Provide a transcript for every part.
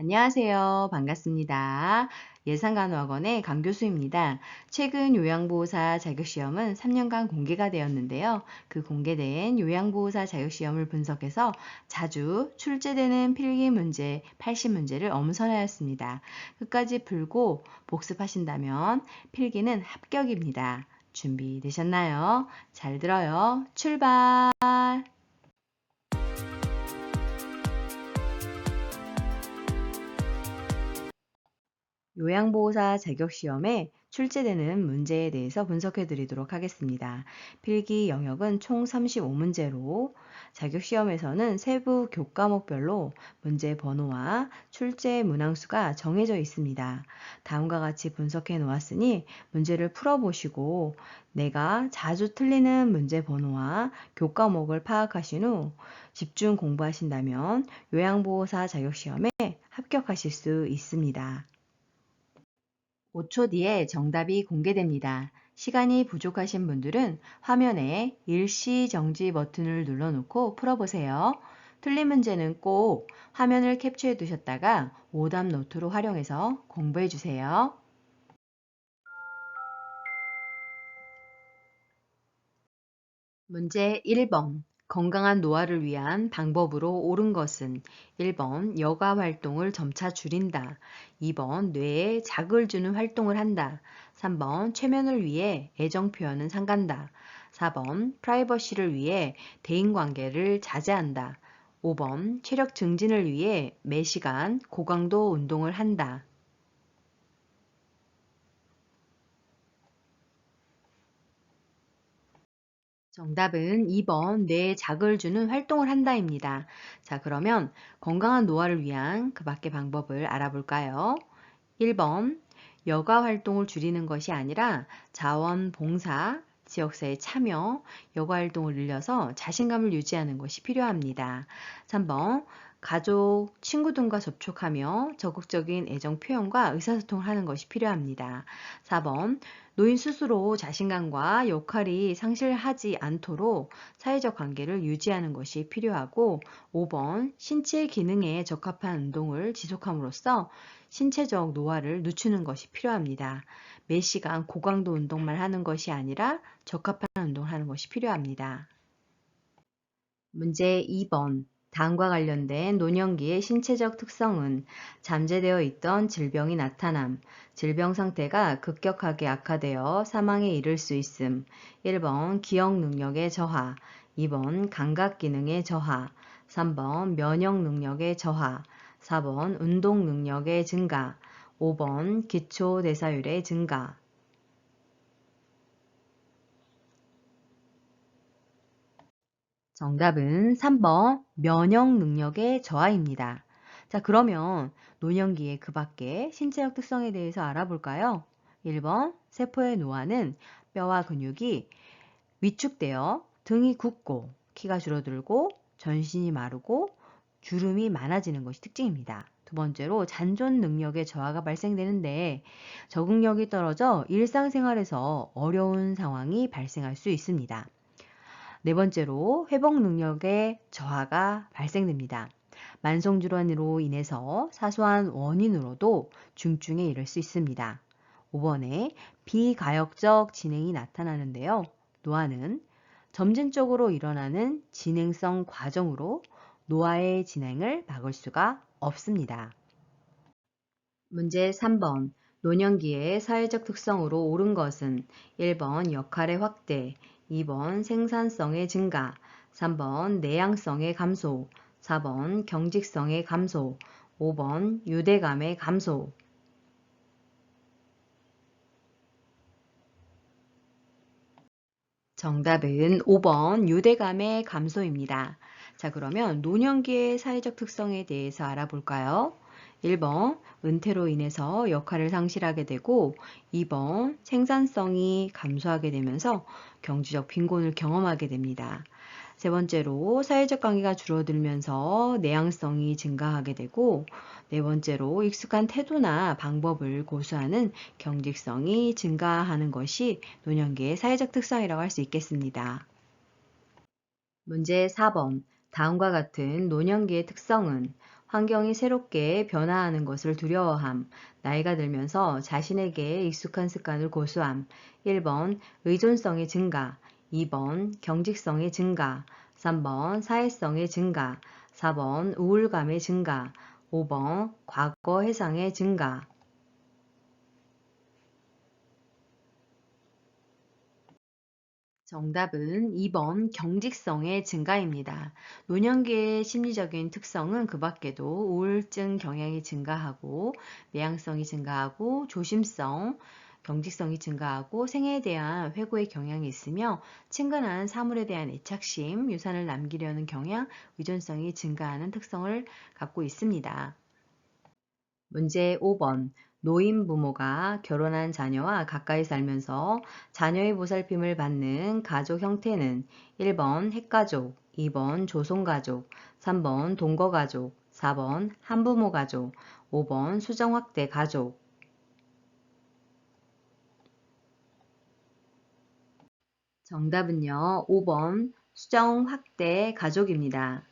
안녕하세요. 반갑습니다. 예산간호학원의 강교수입니다. 최근 요양보호사 자격시험은 3년간 공개가 되었는데요. 그 공개된 요양보호사 자격시험을 분석해서 자주 출제되는 필기 문제 80문제를 엄선하였습니다. 끝까지 풀고 복습하신다면 필기는 합격입니다. 준비되셨나요? 잘 들어요. 출발! 요양보호사 자격시험에 출제되는 문제에 대해서 분석해 드리도록 하겠습니다. 필기 영역은 총 35문제로 자격시험에서는 세부 교과목별로 문제 번호와 출제 문항수가 정해져 있습니다. 다음과 같이 분석해 놓았으니 문제를 풀어보시고 내가 자주 틀리는 문제 번호와 교과목을 파악하신 후 집중 공부하신다면 요양보호사 자격시험에 합격하실 수 있습니다. 5초 뒤에 정답이 공개됩니다. 시간이 부족하신 분들은 화면에 일시 정지 버튼을 눌러놓고 풀어보세요. 틀린 문제는 꼭 화면을 캡처해 두셨다가 오답 노트로 활용해서 공부해 주세요. 문제 1번. 건강한 노화를 위한 방법으로 옳은 것은 1번 여가 활동을 점차 줄인다. 2번 뇌에 자극을 주는 활동을 한다. 3번 최면을 위해 애정 표현은 삼간다. 4번 프라이버시를 위해 대인관계를 자제한다. 5번 체력 증진을 위해 매 시간 고강도 운동을 한다. 정답은 2번 뇌에 자극을 주는 활동을 한다입니다. 자, 그러면 건강한 노화를 위한 그 밖의 방법을 알아볼까요? 1번 여가 활동을 줄이는 것이 아니라 자원봉사, 지역사회 참여, 여가 활동을 늘려서 자신감을 유지하는 것이 필요합니다. 3번 가족, 친구 등과 접촉하며 적극적인 애정 표현과 의사소통을 하는 것이 필요합니다. 4번 노인 스스로 자신감과 역할이 상실하지 않도록 사회적 관계를 유지하는 것이 필요하고 5번 신체 기능에 적합한 운동을 지속함으로써 신체적 노화를 늦추는 것이 필요합니다. 매 시간 고강도 운동만 하는 것이 아니라 적합한 운동을 하는 것이 필요합니다. 문제 2번. 다음과 관련된 노년기의 신체적 특성은 잠재되어 있던 질병이 나타남, 질병 상태가 급격하게 악화되어 사망에 이를 수 있음. 1번 기억 능력의 저하, 2번 감각 기능의 저하, 3번 면역 능력의 저하, 4번 운동 능력의 증가, 5번 기초 대사율의 증가. 정답은 3번 면역 능력의 저하입니다. 자, 그러면 노년기의 그 밖의 신체적 특성에 대해서 알아볼까요? 1번 세포의 노화는 뼈와 근육이 위축되어 등이 굳고 키가 줄어들고 전신이 마르고 주름이 많아지는 것이 특징입니다. 두 번째로 잔존 능력의 저하가 발생되는데 적응력이 떨어져 일상생활에서 어려운 상황이 발생할 수 있습니다. 네 번째로 회복 능력의 저하가 발생됩니다. 만성질환으로 인해서 사소한 원인으로도 중증에 이를 수 있습니다. 5번에 비가역적 진행이 나타나는데요. 노화는 점진적으로 일어나는 진행성 과정으로 노화의 진행을 막을 수가 없습니다. 문제 3번. 노년기의 사회적 특성으로 옳은 것은 1번 역할의 확대, 2번 생산성의 증가, 3번 내향성의 감소, 4번 경직성의 감소, 5번 유대감의 감소. 정답은 5번 유대감의 감소입니다. 자, 그러면 노년기의 사회적 특성에 대해서 알아볼까요? 1번 은퇴로 인해서 역할을 상실하게 되고 2번 생산성이 감소하게 되면서 경제적 빈곤을 경험하게 됩니다. 세 번째로 사회적 관계가 줄어들면서 내향성이 증가하게 되고 네 번째로 익숙한 태도나 방법을 고수하는 경직성이 증가하는 것이 노년기의 사회적 특성이라고 할 수 있겠습니다. 문제 4번. 다음과 같은 노년기의 특성은 환경이 새롭게 변화하는 것을 두려워함. 나이가 들면서 자신에게 익숙한 습관을 고수함. 1번 의존성의 증가, 2번 경직성의 증가, 3번 사회성의 증가, 4번 우울감의 증가, 5번 과거 회상의 증가. 정답은 2번 경직성의 증가입니다. 노년기의 심리적인 특성은 그 밖에도 우울증 경향이 증가하고 매양성이 증가하고 조심성, 경직성이 증가하고 생애에 대한 회고의 경향이 있으며 친근한 사물에 대한 애착심, 유산을 남기려는 경향, 의존성이 증가하는 특성을 갖고 있습니다. 문제 5번. 노인 부모가 결혼한 자녀와 가까이 살면서 자녀의 보살핌을 받는 가족 형태는 1번 핵가족, 2번 조손가족, 3번 동거가족, 4번 한부모 가족, 5번 수정확대 가족. 정답은요, 5번 수정확대 가족입니다.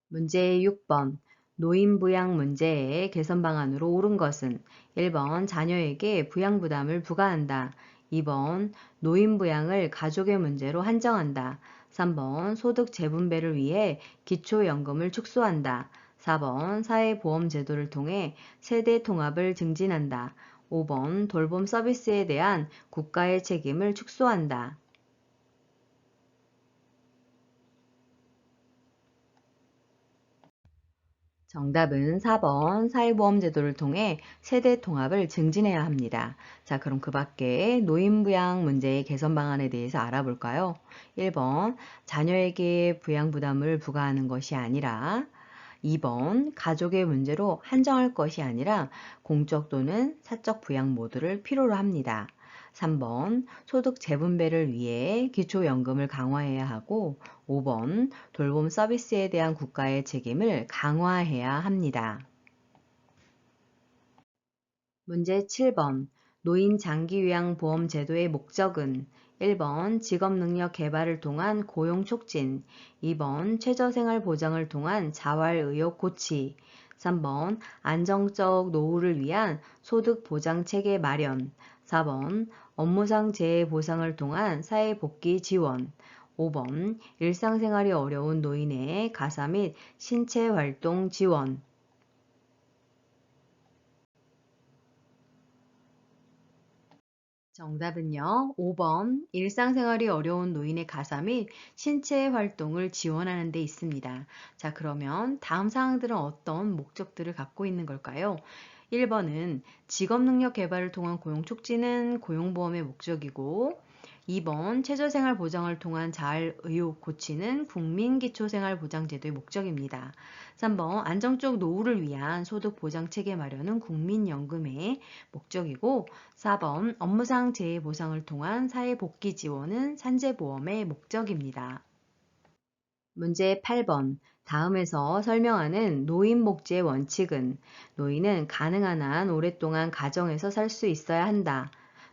문제 6번. 노인 부양 문제의 개선 방안으로 옳은 것은 1번 자녀에게 부양 부담을 부과한다. 2번 노인 부양을 가족의 문제로 한정한다. 3번 소득 재분배를 위해 기초연금을 축소한다. 4번 사회보험 제도를 통해 세대 통합을 증진한다. 5번 돌봄 서비스에 대한 국가의 책임을 축소한다. 정답은 4번 사회보험 제도를 통해 세대 통합을 증진해야 합니다. 자, 그럼 그 밖에 노인 부양 문제의 개선 방안에 대해서 알아볼까요? 1번 자녀에게 부양 부담을 부과하는 것이 아니라 2번 가족의 문제로 한정할 것이 아니라 공적 또는 사적 부양 모두를 필요로 합니다. 3번 소득 재분배를 위해 기초연금을 강화해야 하고 5번 돌봄 서비스에 대한 국가의 책임을 강화해야 합니다. 문제 7번. 노인 장기요양보험 제도의 목적은 1번 직업능력 개발을 통한 고용 촉진, 2번 최저생활 보장을 통한 자활의욕 고치, 3번 안정적 노후를 위한 소득 보장 체계 마련, 4번 업무상 재해 보상을 통한 사회복귀 지원, 5번 일상생활이 어려운 노인의 가사 및 신체 활동 지원. 정답은요, 5번 일상생활이 어려운 노인의 가사 및 신체 활동을 지원하는 데 있습니다. 자, 그러면 다음 사항들은 어떤 목적들을 갖고 있는 걸까요? 1번은 직업능력 개발을 통한 고용 촉진은 고용보험의 목적이고 2번 최저생활 보장을 통한 자활의욕 고치는 국민기초생활보장제도의 목적입니다. 3번 안정적 노후를 위한 소득보장체계 마련은 국민연금의 목적이고 4번 업무상 재해 보상을 통한 사회복귀 지원은 산재보험의 목적입니다. 문제 8번. 다음에서 설명하는 노인복지의 원칙은 노인은 가능한 한 오랫동안 가정에서 살 수 있어야 한다.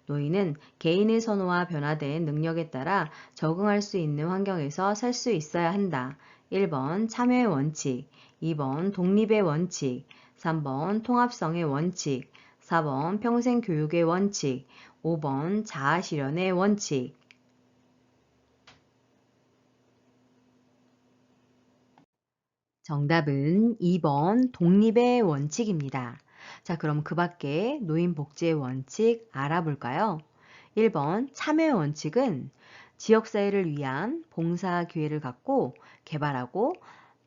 노인은 개인의 선호와 변화된 능력에 따라 적응할 수 있는 환경에서 살 수 있어야 한다. 1번 참여의 원칙, 2번 독립의 원칙, 3번 통합성의 원칙, 4번 평생교육의 원칙, 5번 자아실현의 원칙. 정답은 2번 독립의 원칙입니다. 자, 그럼 그 밖에 노인복지의 원칙 알아볼까요? 1번 참여의 원칙은 지역사회를 위한 봉사 기회를 갖고 개발하고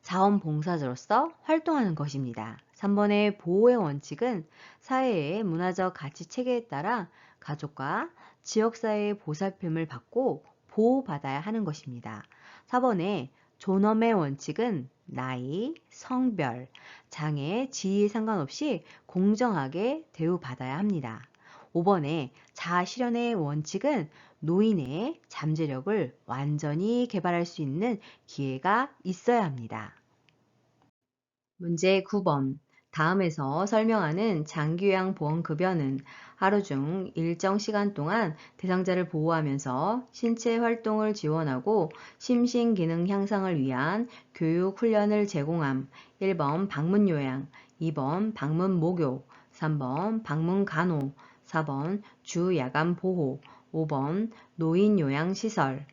자원봉사자로서 활동하는 것입니다. 3번의 보호의 원칙은 사회의 문화적 가치 체계에 따라 가족과 지역사회의 보살핌을 받고 보호받아야 하는 것입니다. 4번의 존엄의 원칙은 나이, 성별, 장애, 지위에 상관없이 공정하게 대우받아야 합니다. 5번의 자아실현의 원칙은 노인의 잠재력을 완전히 개발할 수 있는 기회가 있어야 합니다. 문제 9번. 다음에서 설명하는 장기요양보험급여는 하루 중 일정 시간 동안 대상자를 보호하면서 신체 활동을 지원하고 심신기능 향상을 위한 교육 훈련을 제공함. 1번 방문요양, 2번 방문목욕, 3번 방문간호, 4번 주야간보호, 5번 노인요양시설.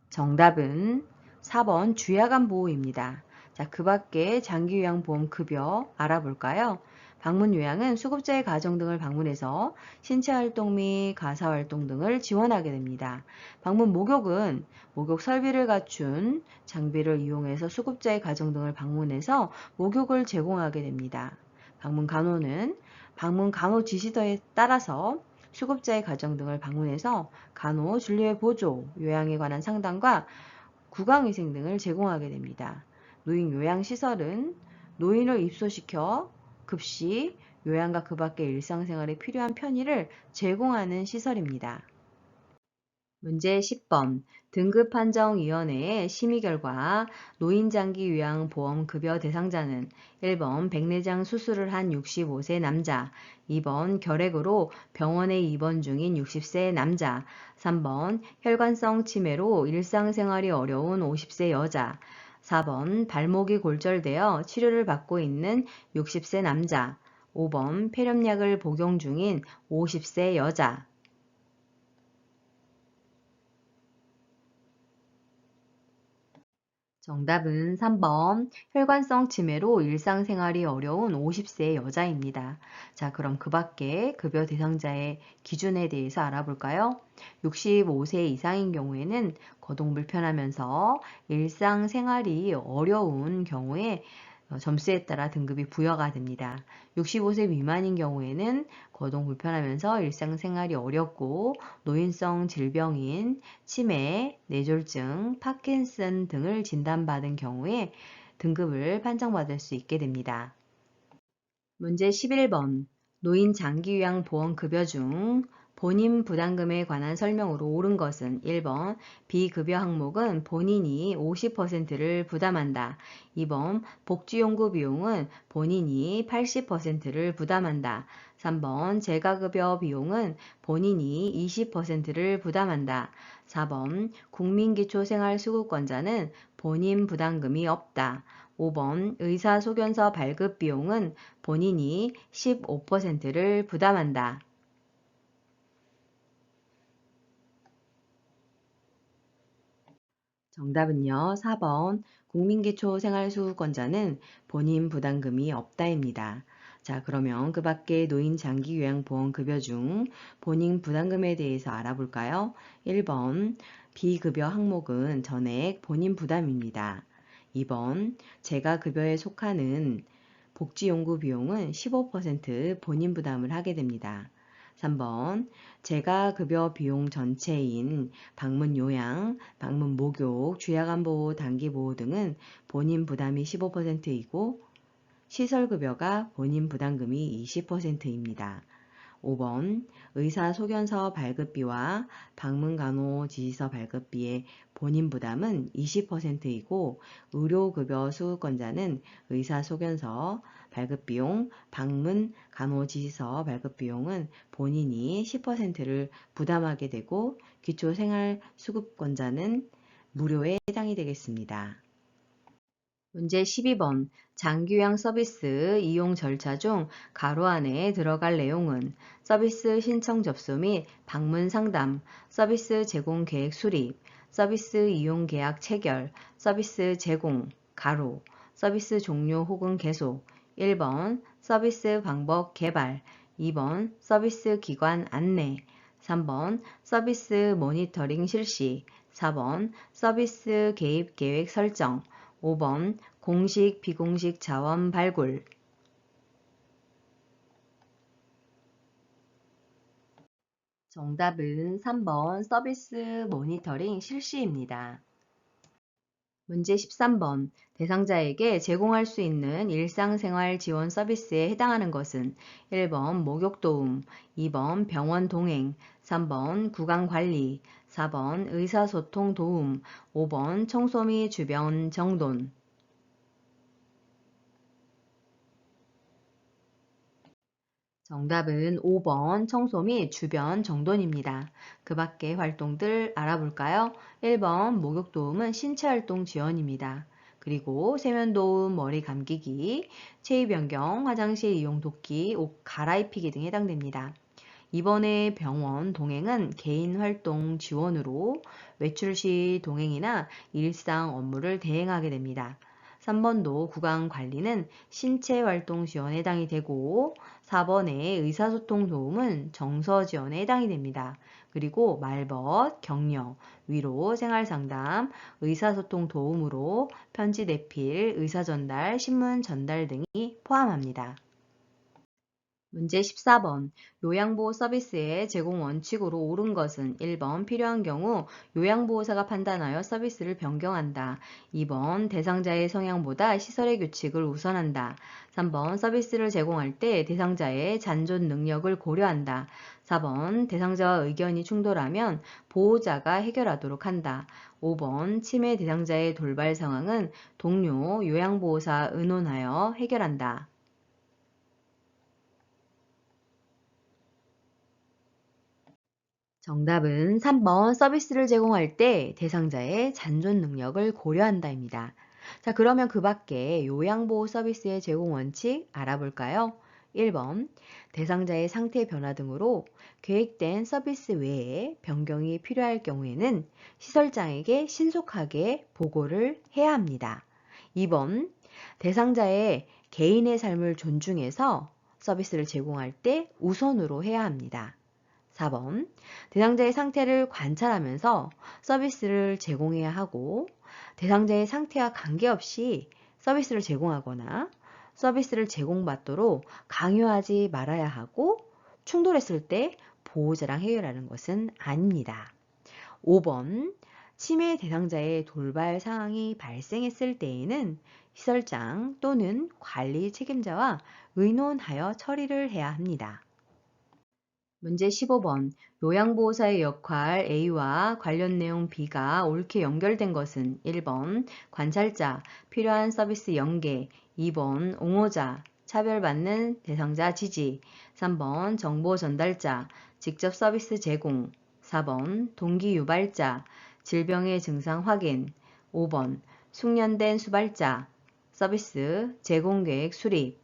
정답은 4번 주야간 보호입니다. 자, 그 밖에 장기요양보험 급여 알아볼까요? 방문 요양은 수급자의 가정 등을 방문해서 신체활동 및 가사활동 등을 지원하게 됩니다. 방문 목욕은 목욕 설비를 갖춘 장비를 이용해서 수급자의 가정 등을 방문해서 목욕을 제공하게 됩니다. 방문 간호는 방문 간호 지시서에 따라서 수급자의 가정 등을 방문해서 간호, 진료의 보조, 요양에 관한 상담과 구강위생 등을 제공하게 됩니다. 노인요양시설은 노인을 입소시켜 급식, 요양과 그 밖의 일상생활에 필요한 편의를 제공하는 시설입니다. 문제 10번 등급판정위원회의 심의 결과 노인장기요양보험급여 대상자는 1번 백내장 수술을 한 65세 남자, 2번 결핵으로 병원에 입원 중인 60세 남자, 3번 혈관성 치매로 일상생활이 어려운 50세 여자, 4번 발목이 골절되어 치료를 받고 있는 60세 남자, 5번 폐렴약을 복용 중인 50세 여자. 정답은 3번 혈관성 치매로 일상생활이 어려운 50세 여자입니다. 자, 그럼 그 밖에 급여 대상자의 기준에 대해서 알아볼까요? 65세 이상인 경우에는 거동 불편하면서 일상생활이 어려운 경우에 점수에 따라 등급이 부여가 됩니다. 65세 미만인 경우에는 거동 불편하면서 일상생활이 어렵고 노인성 질병인 치매, 뇌졸중, 파킨슨 등을 진단받은 경우에 등급을 판정받을 수 있게 됩니다. 문제 11번 노인 장기요양보험급여 중 본인 부담금에 관한 설명으로 옳은 것은 1번 비급여 항목은 본인이 50%를 부담한다. 2번 복지연구 비용은 본인이 80%를 부담한다. 3번 재가급여 비용은 본인이 20%를 부담한다. 4번 국민기초생활수급권자는 본인 부담금이 없다. 5번 의사소견서 발급 비용은 본인이 15%를 부담한다. 정답은요. 4번 국민기초생활수급권자는 본인 부담금이 없다입니다. 자, 그러면 그 밖에 노인 장기요양보험급여 중 본인 부담금에 대해서 알아볼까요? 1번 비급여 항목은 전액 본인 부담입니다. 2번 재가급여에 속하는 복지연구 비용은 15% 본인 부담을 하게 됩니다. 3번 재가급여 비용 전체인 방문요양, 방문목욕, 주야간보호, 단기보호 등은 본인 부담이 15%이고 시설급여가 본인 부담금이 20%입니다. 5번 의사소견서 발급비와 방문간호지시서 발급비의 본인 부담은 20%이고 의료급여 수급권자는 의사소견서 발급비용, 방문간호지시서 발급비용은 본인이 10%를 부담하게 되고 기초생활수급권자는 무료에 해당이 되겠습니다. 문제 12번 장기요양 서비스 이용 절차 중 가로 안에 들어갈 내용은 서비스 신청 접수 및 방문 상담, 서비스 제공 계획 수립, 서비스 이용 계약 체결, 서비스 제공, 가로, 서비스 종료 혹은 계속, 1번 서비스 방법 개발, 2번 서비스 기관 안내, 3번 서비스 모니터링 실시, 4번 서비스 개입 계획 설정, 5번 공식 비공식 자원 발굴. 정답은 3번 서비스 모니터링 실시입니다. 문제 13번. 대상자에게 제공할 수 있는 일상생활 지원 서비스에 해당하는 것은 1번 목욕도움, 2번 병원 동행, 3번 구강관리, 4번 의사소통 도움, 5번 청소 및 주변 정돈. 정답은 5번 청소 및 주변 정돈입니다. 그 밖의 활동들 알아볼까요? 1번 목욕도움은 신체활동 지원입니다. 그리고 세면도움, 머리 감기기, 체위 변경, 화장실 이용 돕기, 옷 갈아입히기 등에 해당됩니다. 2번의 병원 동행은 개인 활동 지원으로 외출 시 동행이나 일상 업무를 대행하게 됩니다. 3번도 구강 관리는 신체 활동 지원에 해당이 되고 4번의 의사소통 도움은 정서 지원에 해당이 됩니다. 그리고 말벗, 격려, 위로, 생활상담, 의사소통 도움으로 편지 내필, 의사전달, 신문 전달 등이 포함합니다. 문제 14번. 요양보호 서비스의 제공 원칙으로 옳은 것은 1번 필요한 경우 요양보호사가 판단하여 서비스를 변경한다. 2번 대상자의 성향보다 시설의 규칙을 우선한다. 3번 서비스를 제공할 때 대상자의 잔존 능력을 고려한다. 4번 대상자와 의견이 충돌하면 보호자가 해결하도록 한다. 5번 치매 대상자의 돌발 상황은 동료 요양보호사 의논하여 해결한다. 정답은 3번 서비스를 제공할 때 대상자의 잔존 능력을 고려한다입니다. 자, 그러면 그 밖에 요양보호 서비스의 제공 원칙 알아볼까요? 1번 대상자의 상태 변화 등으로 계획된 서비스 외에 변경이 필요할 경우에는 시설장에게 신속하게 보고를 해야 합니다. 2번 대상자의 개인의 삶을 존중해서 서비스를 제공할 때 우선으로 해야 합니다. 4번 대상자의 상태를 관찰하면서 서비스를 제공해야 하고 대상자의 상태와 관계없이 서비스를 제공하거나 서비스를 제공받도록 강요하지 말아야 하고 충돌했을 때 보호자랑 해결하는 것은 아닙니다. 5번 치매 대상자의 돌발 상황이 발생했을 때에는 시설장 또는 관리 책임자와 의논하여 처리를 해야 합니다. 문제 15번. 요양보호사의 역할 A와 관련 내용 B가 옳게 연결된 것은 1번 관찰자, 필요한 서비스 연계, 2번 옹호자, 차별받는 대상자 지지, 3번 정보 전달자, 직접 서비스 제공, 4번 동기 유발자, 질병의 증상 확인, 5번 숙련된 수발자, 서비스 제공 계획 수립.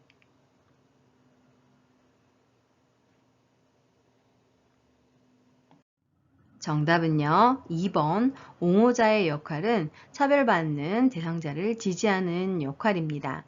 정답은요. 2번 옹호자의 역할은 차별받는 대상자를 지지하는 역할입니다.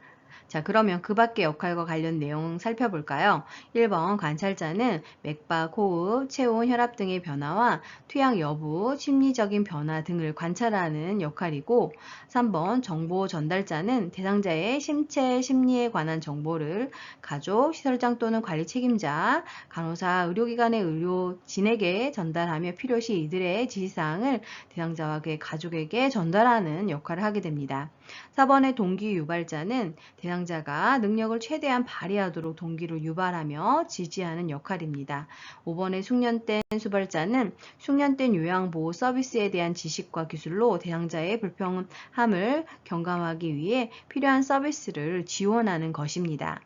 자, 그러면 그 밖의 역할과 관련 내용 살펴볼까요? 1번 관찰자는 맥박, 호흡, 체온, 혈압 등의 변화와 투약 여부, 심리적인 변화 등을 관찰하는 역할이고 3번 정보 전달자는 대상자의 신체, 심리에 관한 정보를 가족, 시설장 또는 관리 책임자, 간호사, 의료기관의 의료진에게 전달하며 필요시 이들의 지시사항을 대상자와 그의 가족에게 전달하는 역할을 하게 됩니다. 4번의 동기 유발자는 대상자가 능력을 최대한 발휘하도록 동기를 유발하며 지지하는 역할입니다. 5번의 숙련된 수발자는 숙련된 요양보호 서비스에 대한 지식과 기술로 대상자의 불편함을 경감하기 위해 필요한 서비스를 지원하는 것입니다.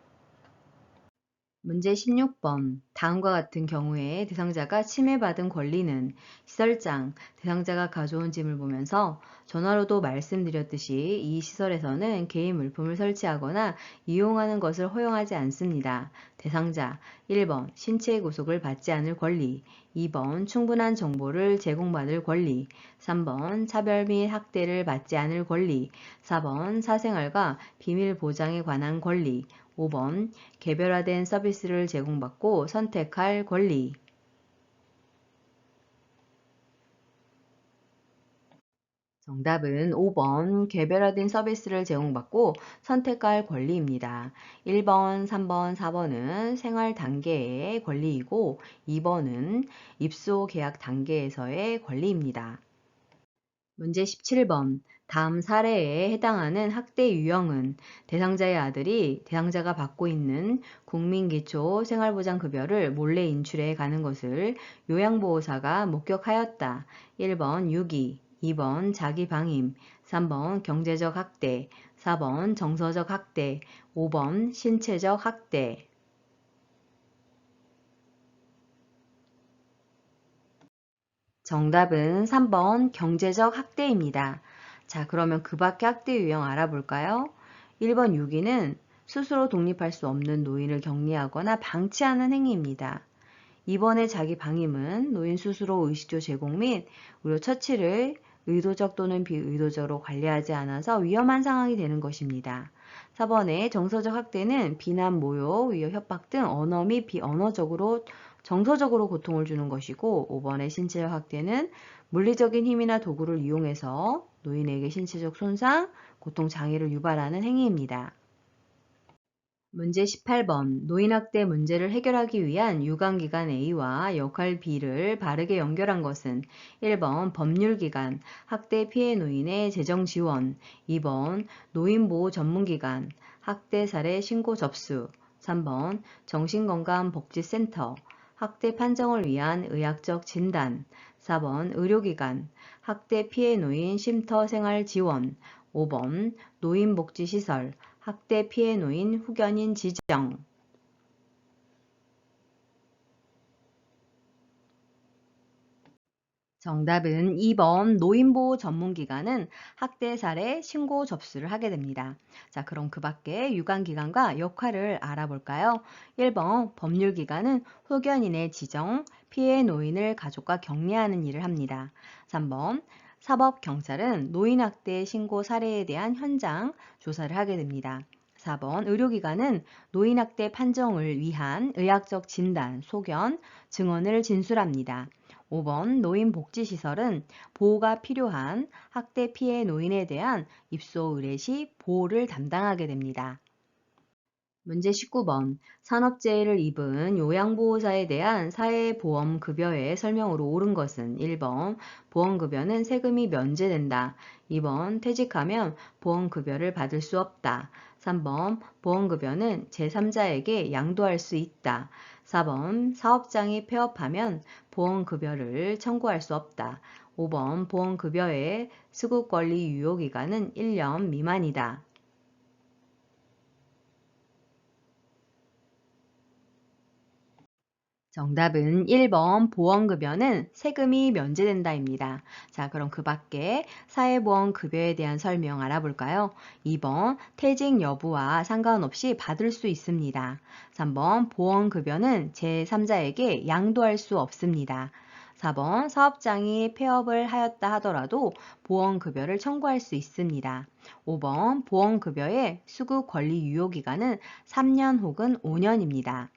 문제 16번. 다음과 같은 경우에 대상자가 침해받은 권리는 시설장, 대상자가 가져온 짐을 보면서 전화로도 말씀드렸듯이 이 시설에서는 개인 물품을 설치하거나 이용하는 것을 허용하지 않습니다. 대상자 1번 신체 구속을 받지 않을 권리, 2번 충분한 정보를 제공받을 권리, 3번 차별 및 학대를 받지 않을 권리, 4번 사생활과 비밀 보장에 관한 권리, 5번 개별화된 서비스를 제공받고 선택할 권리. 정답은 5번 개별화된 서비스를 제공받고 선택할 권리입니다. 1번, 3번, 4번은 생활 단계의 권리이고 2번은 입소 계약 단계에서의 권리입니다. 문제 17번. 다음 사례에 해당하는 학대 유형은 대상자의 아들이 대상자가 받고 있는 국민기초 생활보장급여를 몰래 인출해 가는 것을 요양보호사가 목격하였다. 1번 유기, 2번 자기방임, 3번 경제적 학대, 4번 정서적 학대, 5번 신체적 학대. 정답은 3번 경제적 학대입니다. 자, 그러면 그 밖에 학대 유형 알아볼까요? 1번 유기는 스스로 독립할 수 없는 노인을 격리하거나 방치하는 행위입니다. 2번의 자기 방임은 노인 스스로 의식주 제공 및 의료 처치를 의도적 또는 비의도적으로 관리하지 않아서 위험한 상황이 되는 것입니다. 4번의 정서적 학대는 비난, 모욕, 위협, 협박 등 언어 및 비언어적으로 정서적으로 고통을 주는 것이고 5번의 신체적 학대는 물리적인 힘이나 도구를 이용해서 노인에게 신체적 손상, 고통, 장애를 유발하는 행위입니다. 문제 18번. 노인학대 문제를 해결하기 위한 유관기관 A와 역할 B를 바르게 연결한 것은 1번 법률기관, 학대 피해 노인의 재정지원, 2번 노인보호 전문기관, 학대 사례 신고 접수, 3번 정신건강복지센터, 학대 판정을 위한 의학적 진단, 4번 의료기관, 학대 피해 노인 쉼터 생활 지원, 5번 노인복지시설, 학대 피해 노인 후견인 지정. 정답은 2번 노인보호 전문기관은 학대 사례 신고 접수를 하게 됩니다. 자, 그럼 그 밖에 유관기관과 역할을 알아볼까요? 1번 법률기관은 후견인의 지정, 피해 노인을 가족과 격리하는 일을 합니다. 3번 사법경찰은 노인학대 신고 사례에 대한 현장 조사를 하게 됩니다. 4번 의료기관은 노인학대 판정을 위한 의학적 진단, 소견, 증언을 진술합니다. 5번 노인복지시설은 보호가 필요한 학대 피해 노인에 대한 입소 의뢰 시 보호를 담당하게 됩니다. 문제 19번. 산업재해를 입은 요양보호사에 대한 사회보험급여의 설명으로 옳은 것은 1번 보험급여는 세금이 면제된다. 2번 퇴직하면 보험급여를 받을 수 없다. 3번 보험급여는 제3자에게 양도할 수 있다. 4번 사업장이 폐업하면 보험급여를 청구할 수 없다. 5번 보험급여의 수급권리 유효기간은 1년 미만이다. 정답은 1번 보험급여는 세금이 면제된다입니다. 자, 그럼 그 밖에 사회보험급여에 대한 설명 알아볼까요? 2번 퇴직 여부와 상관없이 받을 수 있습니다. 3번 보험급여는 제3자에게 양도할 수 없습니다. 4번 사업장이 폐업을 하였다 하더라도 보험급여를 청구할 수 있습니다. 5번 보험급여의 수급 권리 유효기간은 3년 혹은 5년입니다.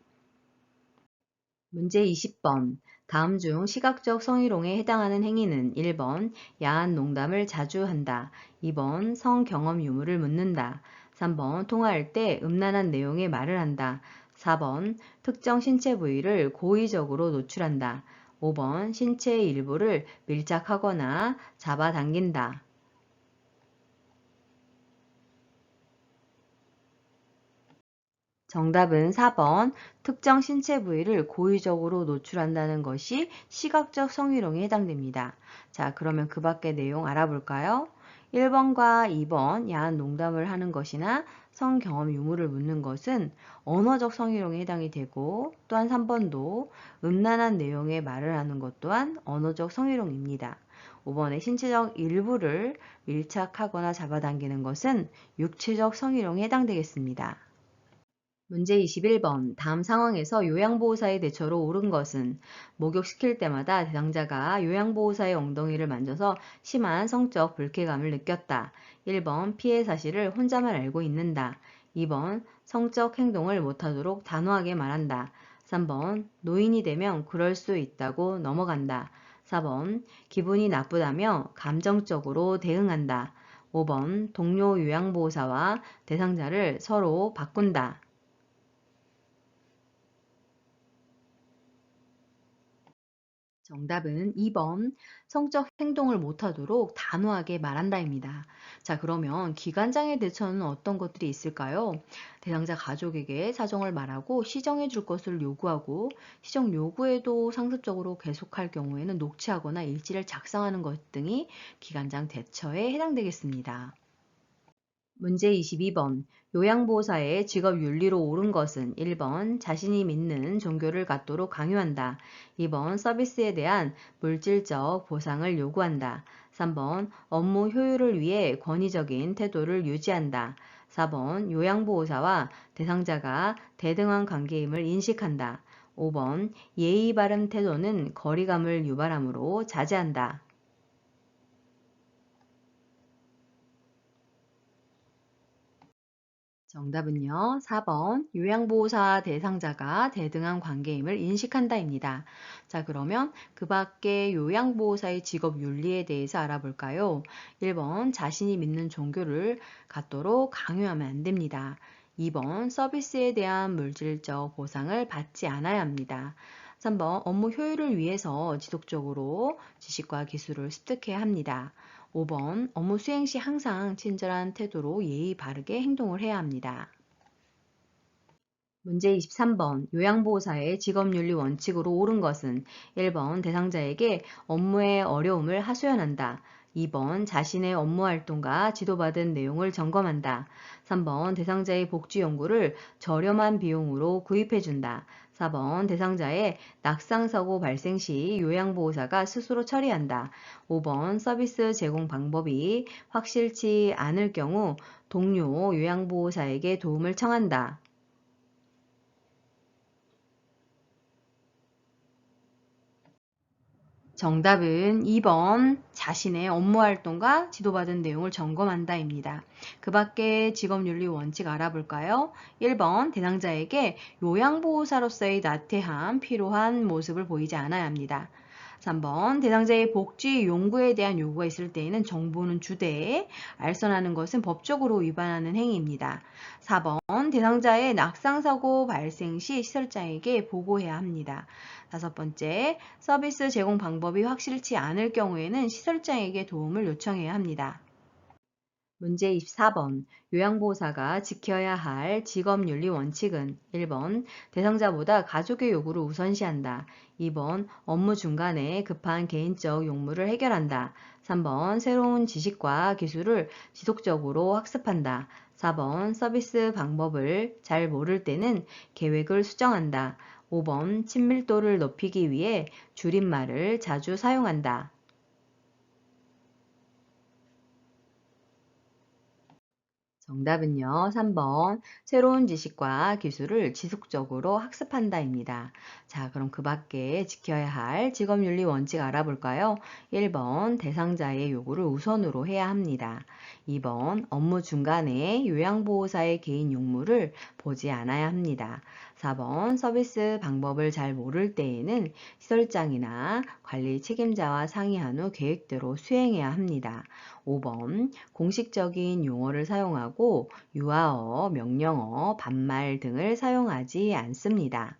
문제 20번. 다음 중 시각적 성희롱에 해당하는 행위는 1번 야한 농담을 자주 한다. 2번 성경험 유무를 묻는다. 3번 통화할 때 음란한 내용의 말을 한다. 4번 특정 신체 부위를 고의적으로 노출한다. 5번 신체의 일부를 밀착하거나 잡아당긴다. 정답은 4번 특정 신체 부위를 고의적으로 노출한다는 것이 시각적 성희롱에 해당됩니다. 자, 그러면 그 밖의 내용 알아볼까요? 1번과 2번 야한 농담을 하는 것이나 성경험 유무를 묻는 것은 언어적 성희롱에 해당이 되고 또한 3번도 음란한 내용의 말을 하는 것 또한 언어적 성희롱입니다. 5번의 신체적 일부를 밀착하거나 잡아당기는 것은 육체적 성희롱에 해당되겠습니다. 문제 21번. 다음 상황에서 요양보호사의 대처로 옳은 것은 목욕시킬 때마다 대상자가 요양보호사의 엉덩이를 만져서 심한 성적 불쾌감을 느꼈다. 1번 피해 사실을 혼자만 알고 있는다. 2번 성적 행동을 못하도록 단호하게 말한다. 3번 노인이 되면 그럴 수 있다고 넘어간다. 4번 기분이 나쁘다며 감정적으로 대응한다. 5번 동료 요양보호사와 대상자를 서로 바꾼다. 정답은 2번 성적 행동을 못하도록 단호하게 말한다입니다. 자, 그러면 기관장의 대처는 어떤 것들이 있을까요? 대상자 가족에게 사정을 말하고 시정해 줄 것을 요구하고 시정 요구에도 상습적으로 계속할 경우에는 녹취하거나 일지를 작성하는 것 등이 기관장 대처에 해당되겠습니다. 문제 22번. 요양보호사의 직업 윤리로 옳은 것은 1번 자신이 믿는 종교를 갖도록 강요한다. 2번 서비스에 대한 물질적 보상을 요구한다. 3번 업무 효율을 위해 권위적인 태도를 유지한다. 4번 요양보호사와 대상자가 대등한 관계임을 인식한다. 5번 예의 바른 태도는 거리감을 유발하므로 자제한다. 정답은요. 4번 요양보호사 대상자가 대등한 관계임을 인식한다입니다. 자, 그러면 그 밖에 요양보호사의 직업 윤리에 대해서 알아볼까요? 1번 자신이 믿는 종교를 갖도록 강요하면 안 됩니다. 2번 서비스에 대한 물질적 보상을 받지 않아야 합니다. 3번 업무 효율을 위해서 지속적으로 지식과 기술을 습득해야 합니다. 5번 업무 수행 시 항상 친절한 태도로 예의 바르게 행동을 해야 합니다. 문제 23번 요양보호사의 직업윤리 원칙으로 옳은 것은 1번 대상자에게 업무의 어려움을 하소연한다. 2번 자신의 업무 활동과 지도받은 내용을 점검한다. 3번 대상자의 복지 연구를 저렴한 비용으로 구입해준다. 4번 대상자의 낙상사고 발생 시 요양보호사가 스스로 처리한다. 5번 서비스 제공 방법이 확실치 않을 경우 동료 요양보호사에게 도움을 청한다. 정답은 2번 자신의 업무 활동과 지도받은 내용을 점검한다입니다. 그 밖에 직업윤리 원칙 알아볼까요? 1번 대상자에게 요양보호사로서의 나태함, 필요한 모습을 보이지 않아야 합니다. 3번 대상자의 복지 용구에 대한 요구가 있을 때에는 정보는 주되 알선하는 것은 법적으로 위반하는 행위입니다. 4번 대상자의 낙상사고 발생 시 시설장에게 보고해야 합니다. 다섯 번째, 서비스 제공 방법이 확실치 않을 경우에는 시설장에게 도움을 요청해야 합니다. 문제 24번. 요양보호사가 지켜야 할 직업윤리 원칙은 1번 대상자보다 가족의 요구를 우선시한다. 2번 업무 중간에 급한 개인적 용무를 해결한다. 3번 새로운 지식과 기술을 지속적으로 학습한다. 4번 서비스 방법을 잘 모를 때는 계획을 수정한다. 5번 친밀도를 높이기 위해 줄임말을 자주 사용한다. 정답은요. 3번 새로운 지식과 기술을 지속적으로 학습한다입니다. 자, 그럼 그 밖에 지켜야 할 직업윤리 원칙 알아볼까요? 1번 대상자의 요구를 우선으로 해야 합니다. 2번 업무 중간에 요양보호사의 개인 용무를 보지 않아야 합니다. 4번 서비스 방법을 잘 모를 때에는 시설장이나 관리 책임자와 상의한 후 계획대로 수행해야 합니다. 5번 공식적인 용어를 사용하고 유아어, 명령어, 반말 등을 사용하지 않습니다.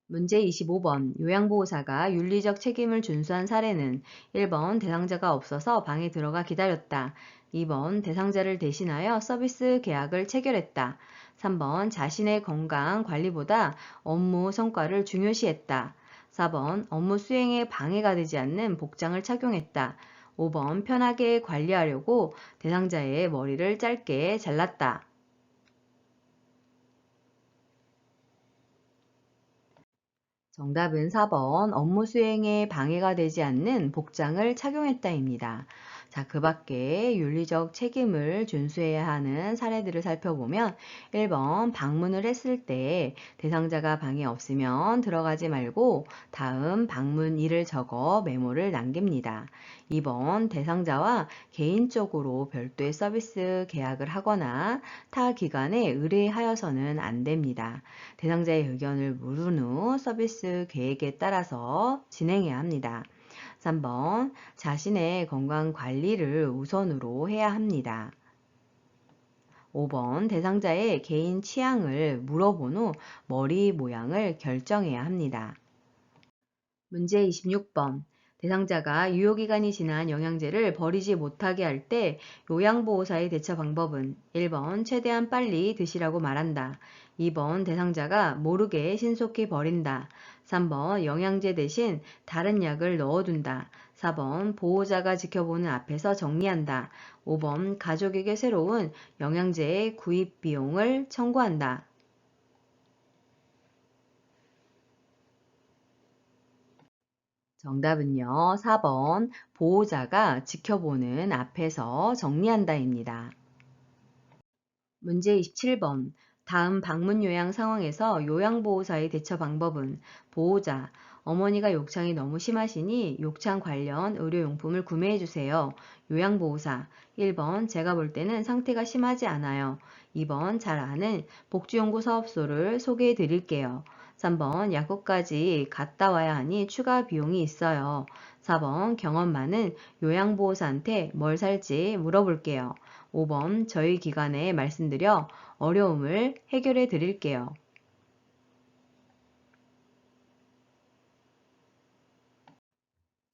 문제 25번 요양보호사가 윤리적 책임을 준수한 사례는 1번 대상자가 없어서 방에 들어가 기다렸다. 2번 대상자를 대신하여 서비스 계약을 체결했다. 3번 자신의 건강 관리보다 업무 성과를 중요시했다. 4번 업무 수행에 방해가 되지 않는 복장을 착용했다. 5번 편하게 관리하려고 대상자의 머리를 짧게 잘랐다. 정답은 4번 업무 수행에 방해가 되지 않는 복장을 착용했다입니다. 자, 그 밖에 윤리적 책임을 준수해야 하는 사례들을 살펴보면 1번 방문을 했을 때 대상자가 방에 없으면 들어가지 말고 다음 방문일을 적어 메모를 남깁니다. 2번 대상자와 개인적으로 별도의 서비스 계약을 하거나 타 기관에 의뢰하여서는 안 됩니다. 대상자의 의견을 물은 후 서비스 계획에 따라서 진행해야 합니다. 3번 자신의 건강 관리를 우선으로 해야 합니다. 5번 대상자의 개인 취향을 물어본 후 머리 모양을 결정해야 합니다. 문제 26번. 대상자가 유효기간이 지난 영양제를 버리지 못하게 할 때 요양보호사의 대처 방법은 1번 최대한 빨리 드시라고 말한다. 2번 대상자가 모르게 신속히 버린다. 3번 영양제 대신 다른 약을 넣어둔다. 4번 보호자가 지켜보는 앞에서 정리한다. 5번 가족에게 새로운 영양제의 구입 비용을 청구한다. 정답은요, 4번 보호자가 지켜보는 앞에서 정리한다입니다. 문제 27번. 다음 방문 요양 상황에서 요양보호사의 대처 방법은 보호자, 어머니가 욕창이 너무 심하시니 욕창 관련 의료용품을 구매해 주세요. 요양보호사, 1번 제가 볼 때는 상태가 심하지 않아요. 2번 잘 아는 복지연구 사업소를 소개해 드릴게요. 3번 약국까지 갔다 와야 하니 추가 비용이 있어요. 4번 경험 많은 요양보호사한테 뭘 살지 물어볼게요. 5번 저희 기관에 말씀드려 어려움을 해결해 드릴게요.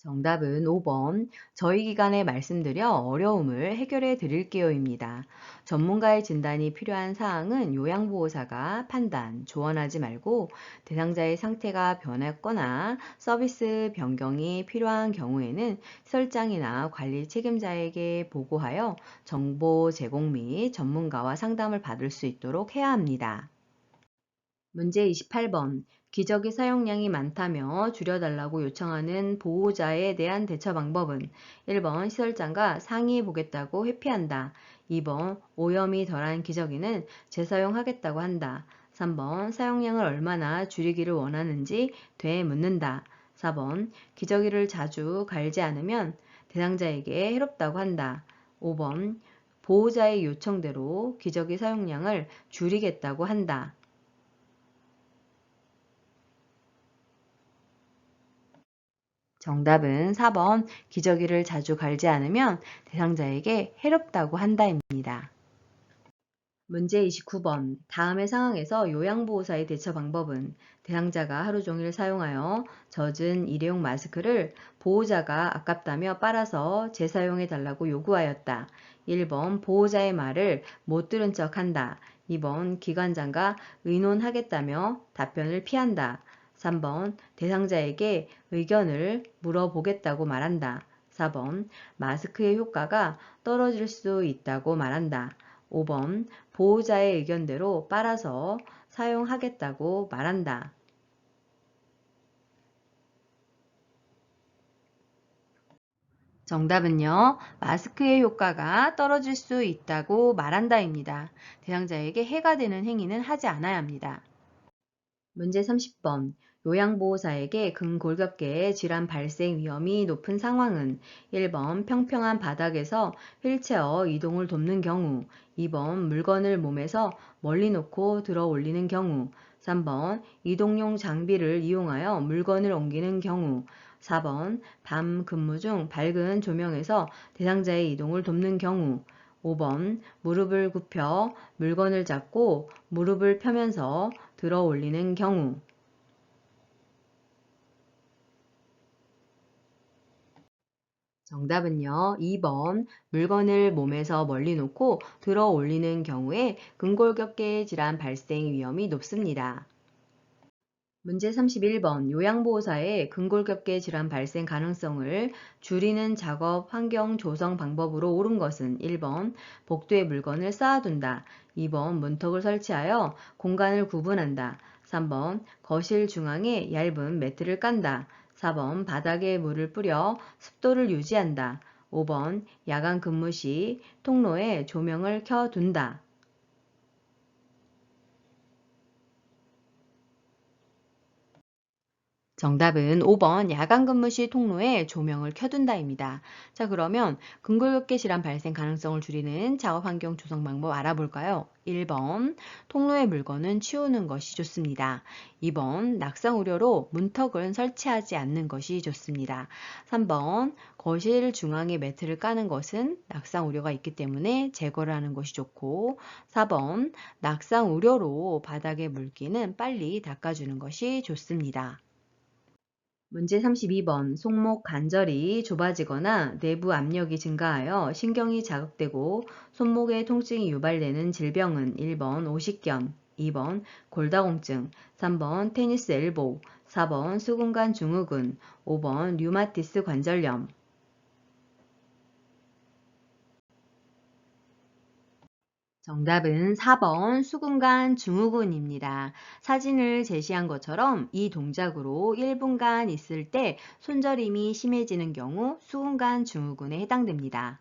정답은 5번 저희 기관에 말씀드려 어려움을 해결해 드릴게요입니다. 전문가의 진단이 필요한 사항은 요양보호사가 판단, 조언하지 말고 대상자의 상태가 변했거나 서비스 변경이 필요한 경우에는 시설장이나 관리 책임자에게 보고하여 정보 제공 및 전문가와 상담을 받을 수 있도록 해야 합니다. 문제 28번. 기저귀 사용량이 많다며 줄여달라고 요청하는 보호자에 대한 대처 방법은 1번 시설장과 상의해 보겠다고 회피한다. 2번 오염이 덜한 기저귀는 재사용하겠다고 한다. 3번 사용량을 얼마나 줄이기를 원하는지 되묻는다. 4번 기저귀를 자주 갈지 않으면 대상자에게 해롭다고 한다. 5번 보호자의 요청대로 기저귀 사용량을 줄이겠다고 한다. 정답은 4번 기저귀를 자주 갈지 않으면 대상자에게 해롭다고 한다입니다. 문제 29번. 다음의 상황에서 요양보호사의 대처 방법은 대상자가 하루 종일 사용하여 젖은 일회용 마스크를 보호자가 아깝다며 빨아서 재사용해 달라고 요구하였다. 1번 보호자의 말을 못 들은 척 한다. 2번 기관장과 의논하겠다며 답변을 피한다. 3번 대상자에게 의견을 물어보겠다고 말한다. 4번 마스크의 효과가 떨어질 수 있다고 말한다. 5번 보호자의 의견대로 빨아서 사용하겠다고 말한다. 정답은요, 마스크의 효과가 떨어질 수 있다고 말한다입니다. 대상자에게 해가 되는 행위는 하지 않아야 합니다. 문제 30번. 요양보호사에게 근골격계의 질환 발생 위험이 높은 상황은 1번 평평한 바닥에서 휠체어 이동을 돕는 경우, 2번 물건을 몸에서 멀리 놓고 들어 올리는 경우, 3번 이동용 장비를 이용하여 물건을 옮기는 경우, 4번 밤 근무 중 밝은 조명에서 대상자의 이동을 돕는 경우, 5번 무릎을 굽혀 물건을 잡고 무릎을 펴면서 들어 올리는 경우. 정답은요, 2번 물건을 몸에서 멀리 놓고 들어 올리는 경우에 근골격계 질환 발생 위험이 높습니다. 문제 31번. 요양보호사의 근골격계 질환 발생 가능성을 줄이는 작업 환경 조성 방법으로 옳은 것은 1번 복도에 물건을 쌓아둔다. 2번 문턱을 설치하여 공간을 구분한다. 3번 거실 중앙에 얇은 매트를 깐다. 4번 바닥에 물을 뿌려 습도를 유지한다. 5번 야간 근무 시 통로에 조명을 켜둔다. 정답은 5번 야간 근무 시 통로에 조명을 켜둔다입니다. 자, 그러면 근골격계 질환 발생 가능성을 줄이는 작업 환경 조성 방법 알아볼까요? 1번 통로의 물건은 치우는 것이 좋습니다. 2번 낙상 우려로 문턱은 설치하지 않는 것이 좋습니다. 3번 거실 중앙에 매트를 까는 것은 낙상 우려가 있기 때문에 제거를 하는 것이 좋고, 4번 낙상 우려로 바닥에 물기는 빨리 닦아주는 것이 좋습니다. 문제 32번. 손목 관절이 좁아지거나 내부 압력이 증가하여 신경이 자극되고 손목에 통증이 유발되는 질병은 1번 오십견, 2번 골다공증, 3번 테니스 엘보, 4번 수근관 증후군, 5번 류마티스 관절염. 정답은 4번 수근관 증후군입니다. 사진을 제시한 것처럼 이 동작으로 1분간 있을 때 손저림이 심해지는 경우 수근관 증후군에 해당됩니다.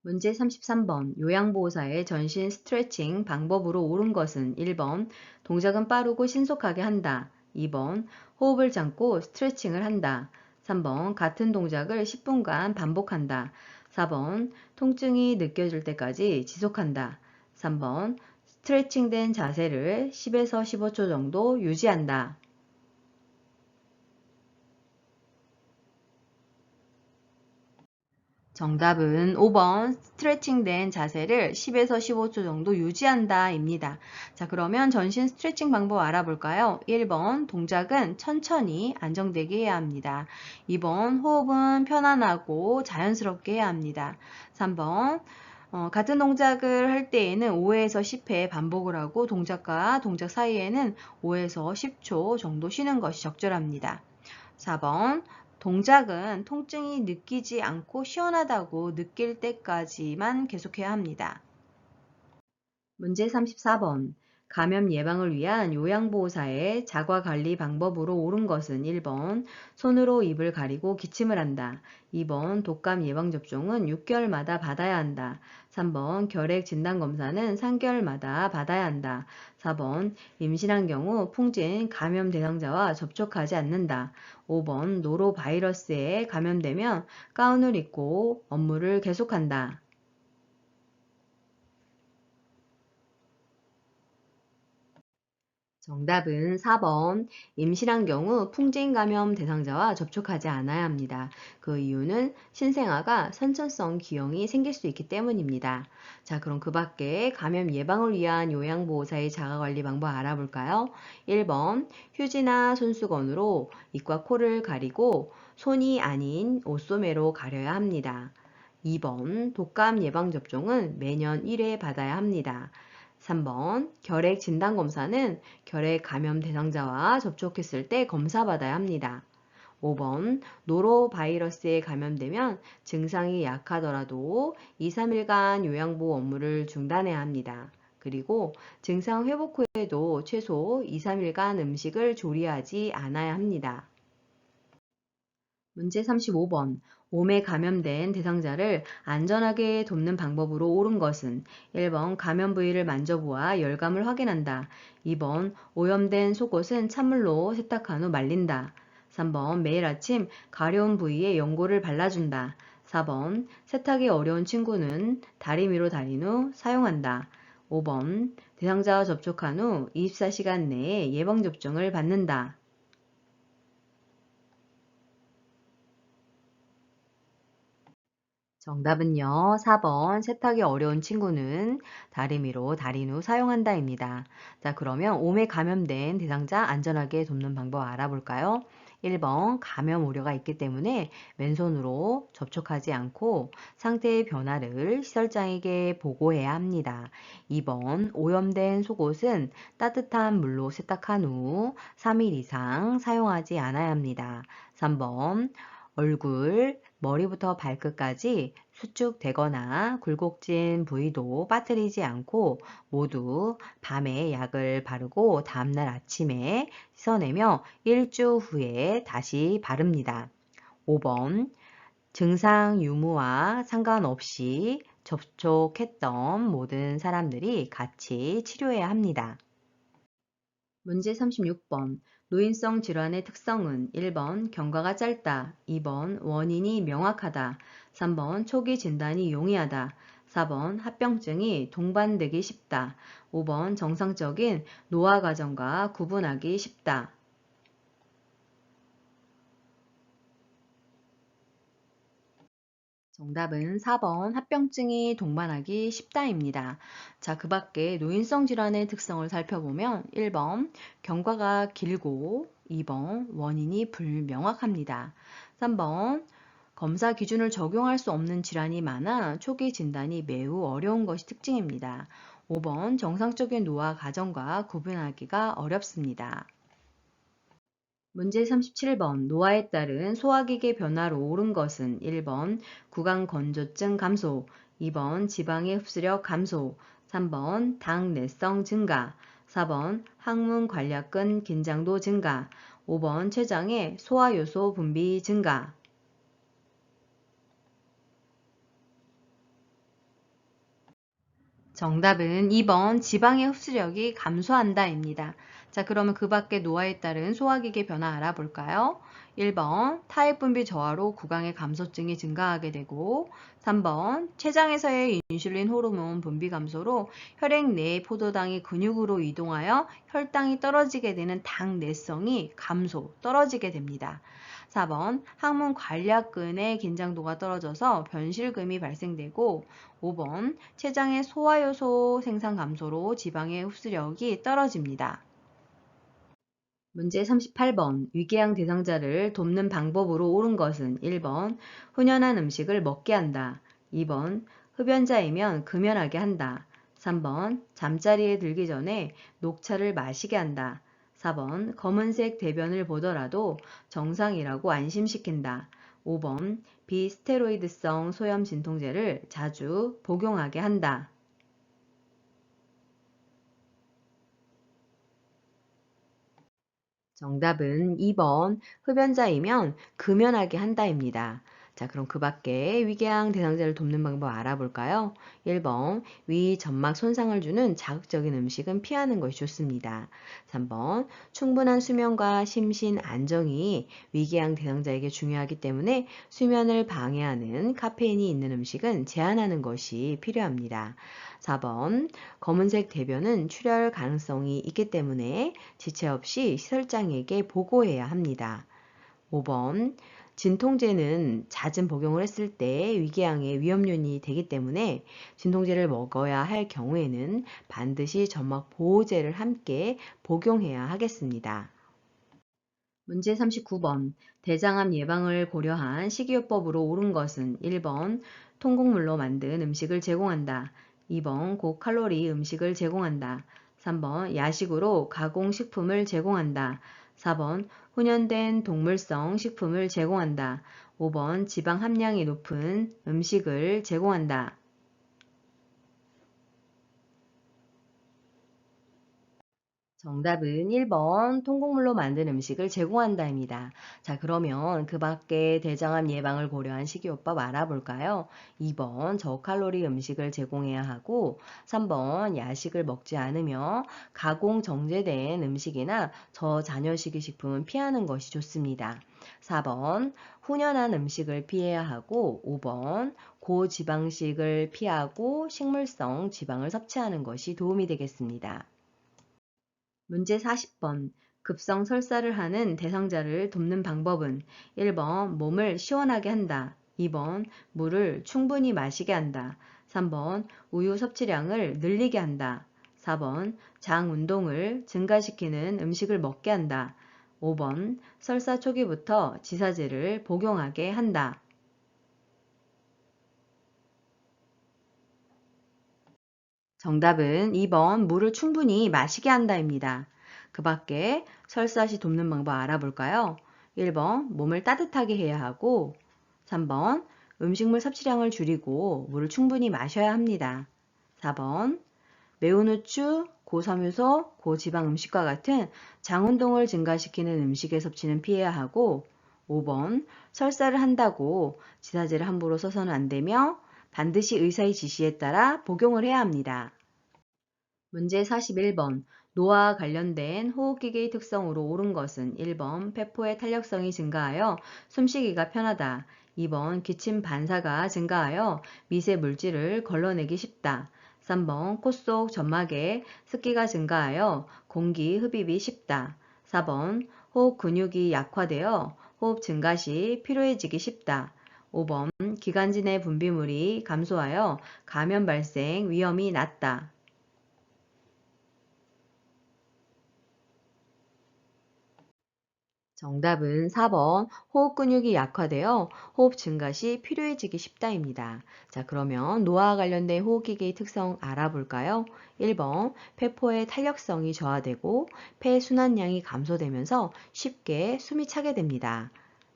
문제 33번. 요양보호사의 전신 스트레칭 방법으로 옳은 것은 1번 동작은 빠르고 신속하게 한다. 2번 호흡을 참고 스트레칭을 한다. 3번 같은 동작을 10분간 반복한다. 4번 통증이 느껴질 때까지 지속한다. 3번 스트레칭된 자세를 10에서 15초 정도 유지한다. 정답은 5번 스트레칭된 자세를 10에서 15초 정도 유지한다 입니다. 자, 그러면 전신 스트레칭 방법 알아볼까요? 1번 동작은 천천히 안정되게 해야 합니다. 2번 호흡은 편안하고 자연스럽게 해야 합니다. 3번 같은 동작을 할 때에는 5에서 10회 반복을 하고 동작과 동작 사이에는 5에서 10초 정도 쉬는 것이 적절합니다. 4번 동작은 통증이 느끼지 않고 시원하다고 느낄 때까지만 계속해야 합니다. 문제 34번. 감염 예방을 위한 요양보호사의 자가관리 방법으로 옳은 것은 1번 손으로 입을 가리고 기침을 한다. 2번 독감 예방접종은 6개월마다 받아야 한다. 3번 결핵 진단검사는 3개월마다 받아야 한다. 4번 임신한 경우 풍진 감염 대상자와 접촉하지 않는다. 5번 노로바이러스에 감염되면 가운을 입고 업무를 계속한다. 정답은 4번. 임신한 경우 풍진 감염 대상자와 접촉하지 않아야 합니다. 그 이유는 신생아가 선천성 기형이 생길 수 있기 때문입니다. 자, 그럼 그 밖에 감염 예방을 위한 요양보호사의 자가관리 방법 알아볼까요? 1번, 휴지나 손수건으로 입과 코를 가리고 손이 아닌 옷소매로 가려야 합니다. 2번, 독감 예방접종은 매년 1회 받아야 합니다. 3번 결핵 진단검사는 결핵 감염 대상자와 접촉했을 때 검사받아야 합니다. 5번 노로바이러스에 감염되면 증상이 약하더라도 2, 3일간 요양보호 업무를 중단해야 합니다. 그리고 증상 회복 후에도 최소 2, 3일간 음식을 조리하지 않아야 합니다. 문제 35번. 몸에 감염된 대상자를 안전하게 돕는 방법으로 옳은 것은 1번 감염 부위를 만져보아 열감을 확인한다. 2번 오염된 속옷은 찬물로 세탁한 후 말린다. 3번 매일 아침 가려운 부위에 연고를 발라준다. 4번 세탁이 어려운 친구는 다리미로 다린 후 사용한다. 5번 대상자와 접촉한 후 24시간 내에 예방접종을 받는다. 정답은요. 4번 세탁이 어려운 친구는 다리미로 다린 후 사용한다입니다. 자, 그러면 몸에 감염된 대상자 안전하게 돕는 방법 알아볼까요? 1번 감염 우려가 있기 때문에 맨손으로 접촉하지 않고 상태의 변화를 시설장에게 보고해야 합니다. 2번 오염된 속옷은 따뜻한 물로 세탁한 후 3일 이상 사용하지 않아야 합니다. 3번 얼굴, 머리부터 발끝까지 수축되거나 굴곡진 부위도 빠뜨리지 않고 모두 밤에 약을 바르고 다음날 아침에 씻어내며 일주 후에 다시 바릅니다. 5번 증상 유무와 상관없이 접촉했던 모든 사람들이 같이 치료해야 합니다. 문제 36번. 노인성 질환의 특성은 1번 경과가 짧다, 2번 원인이 명확하다, 3번 초기 진단이 용이하다, 4번 합병증이 동반되기 쉽다, 5번 정상적인 노화 과정과 구분하기 쉽다. 정답은 4번 합병증이 동반하기 쉽다입니다. 자, 그 밖에 노인성 질환의 특성을 살펴보면 1번 경과가 길고 2번 원인이 불명확합니다. 3번 검사 기준을 적용할 수 없는 질환이 많아 초기 진단이 매우 어려운 것이 특징입니다. 5번 정상적인 노화 과정과 구분하기가 어렵습니다. 문제 37번 노화에 따른 소화기계 변화로 오른 것은 1번 구강건조증 감소, 2번 지방의 흡수력 감소, 3번 당내성 증가, 4번 항문 관략근 긴장도 증가, 5번 췌장의 소화효소 분비 증가. 정답은 2번 지방의 흡수력이 감소한다입니다. 자, 그러면 그 밖에 노화에 따른 소화기계 변화 알아볼까요? 1번 타액 분비 저하로 구강의 감소증이 증가하게 되고, 3번 췌장에서의 인슐린 호르몬 분비 감소로 혈액 내의 포도당이 근육으로 이동하여 혈당이 떨어지게 되는 당내성이 감소, 떨어지게 됩니다. 4번 항문 관략근의 긴장도가 떨어져서 변실금이 발생되고, 5번 췌장의 소화효소 생산 감소로 지방의 흡수력이 떨어집니다. 문제 38번 위궤양 대상자를 돕는 방법으로 옳은 것은 1번 훈연한 음식을 먹게 한다. 2번 흡연자이면 금연하게 한다. 3번 잠자리에 들기 전에 녹차를 마시게 한다. 4번 검은색 대변을 보더라도 정상이라고 안심시킨다. 5번 비스테로이드성 소염 진통제를 자주 복용하게 한다. 정답은 2번 흡연자이면 금연하게 한다입니다. 자, 그럼 그 밖에 위궤양 대상자를 돕는 방법 알아볼까요? 1번 위 점막 손상을 주는 자극적인 음식은 피하는 것이 좋습니다. 3번 충분한 수면과 심신 안정이 위궤양 대상자에게 중요하기 때문에 수면을 방해하는 카페인이 있는 음식은 제한하는 것이 필요합니다. 4번 검은색 대변은 출혈 가능성이 있기 때문에 지체 없이 시설장에게 보고해야 합니다. 5번 진통제는 잦은 복용을 했을 때 위궤양의 위험요인이 되기 때문에 진통제를 먹어야 할 경우에는 반드시 점막 보호제를 함께 복용해야 하겠습니다. 문제 39번 대장암 예방을 고려한 식이요법으로 옳은 것은 1번 통곡물로 만든 음식을 제공한다. 2번 고칼로리 음식을 제공한다. 3번 야식으로 가공식품을 제공한다. 4번 훈연된 동물성 식품을 제공한다. 5번 지방 함량이 높은 음식을 제공한다. 정답은 1번 통곡물로 만든 음식을 제공한다입니다. 자, 그러면 그 밖에 대장암 예방을 고려한 식이요법 알아볼까요? 2번 저칼로리 음식을 제공해야 하고 3번 야식을 먹지 않으며 가공 정제된 음식이나 저잔여식의 식품은 피하는 것이 좋습니다. 4번 훈연한 음식을 피해야 하고 5번 고지방식을 피하고 식물성 지방을 섭취하는 것이 도움이 되겠습니다. 문제 40번 급성 설사를 하는 대상자를 돕는 방법은 1번 몸을 시원하게 한다. 2번 물을 충분히 마시게 한다. 3번 우유 섭취량을 늘리게 한다. 4번 장 운동을 증가시키는 음식을 먹게 한다. 5번 설사 초기부터 지사제를 복용하게 한다. 정답은 2번 물을 충분히 마시게 한다입니다. 그 밖에 설사 시 돕는 방법 알아볼까요? 1번 몸을 따뜻하게 해야 하고 3번 음식물 섭취량을 줄이고 물을 충분히 마셔야 합니다. 4번 매운 후추, 고섬유소, 고지방 음식과 같은 장운동을 증가시키는 음식의 섭취는 피해야 하고 5번 설사를 한다고 지사제를 함부로 써서는 안 되며 반드시 의사의 지시에 따라 복용을 해야 합니다. 문제 41번 노화와 관련된 호흡기계의 특성으로 옳은 것은 1번 폐포의 탄력성이 증가하여 숨쉬기가 편하다. 2번 기침 반사가 증가하여 미세 물질을 걸러내기 쉽다. 3번 코 속 점막에 습기가 증가하여 공기 흡입이 쉽다. 4번 호흡 근육이 약화되어 호흡 증가 시 피로해지기 쉽다. 5번 기관지 내 분비물이 감소하여 감염 발생 위험이 낮다. 정답은 4번 호흡 근육이 약화되어 호흡 증가 시 필요해지기 쉽다입니다. 자, 그러면 노화와 관련된 호흡기계의 특성 알아볼까요? 1번 폐포의 탄력성이 저하되고 폐 순환량이 감소되면서 쉽게 숨이 차게 됩니다.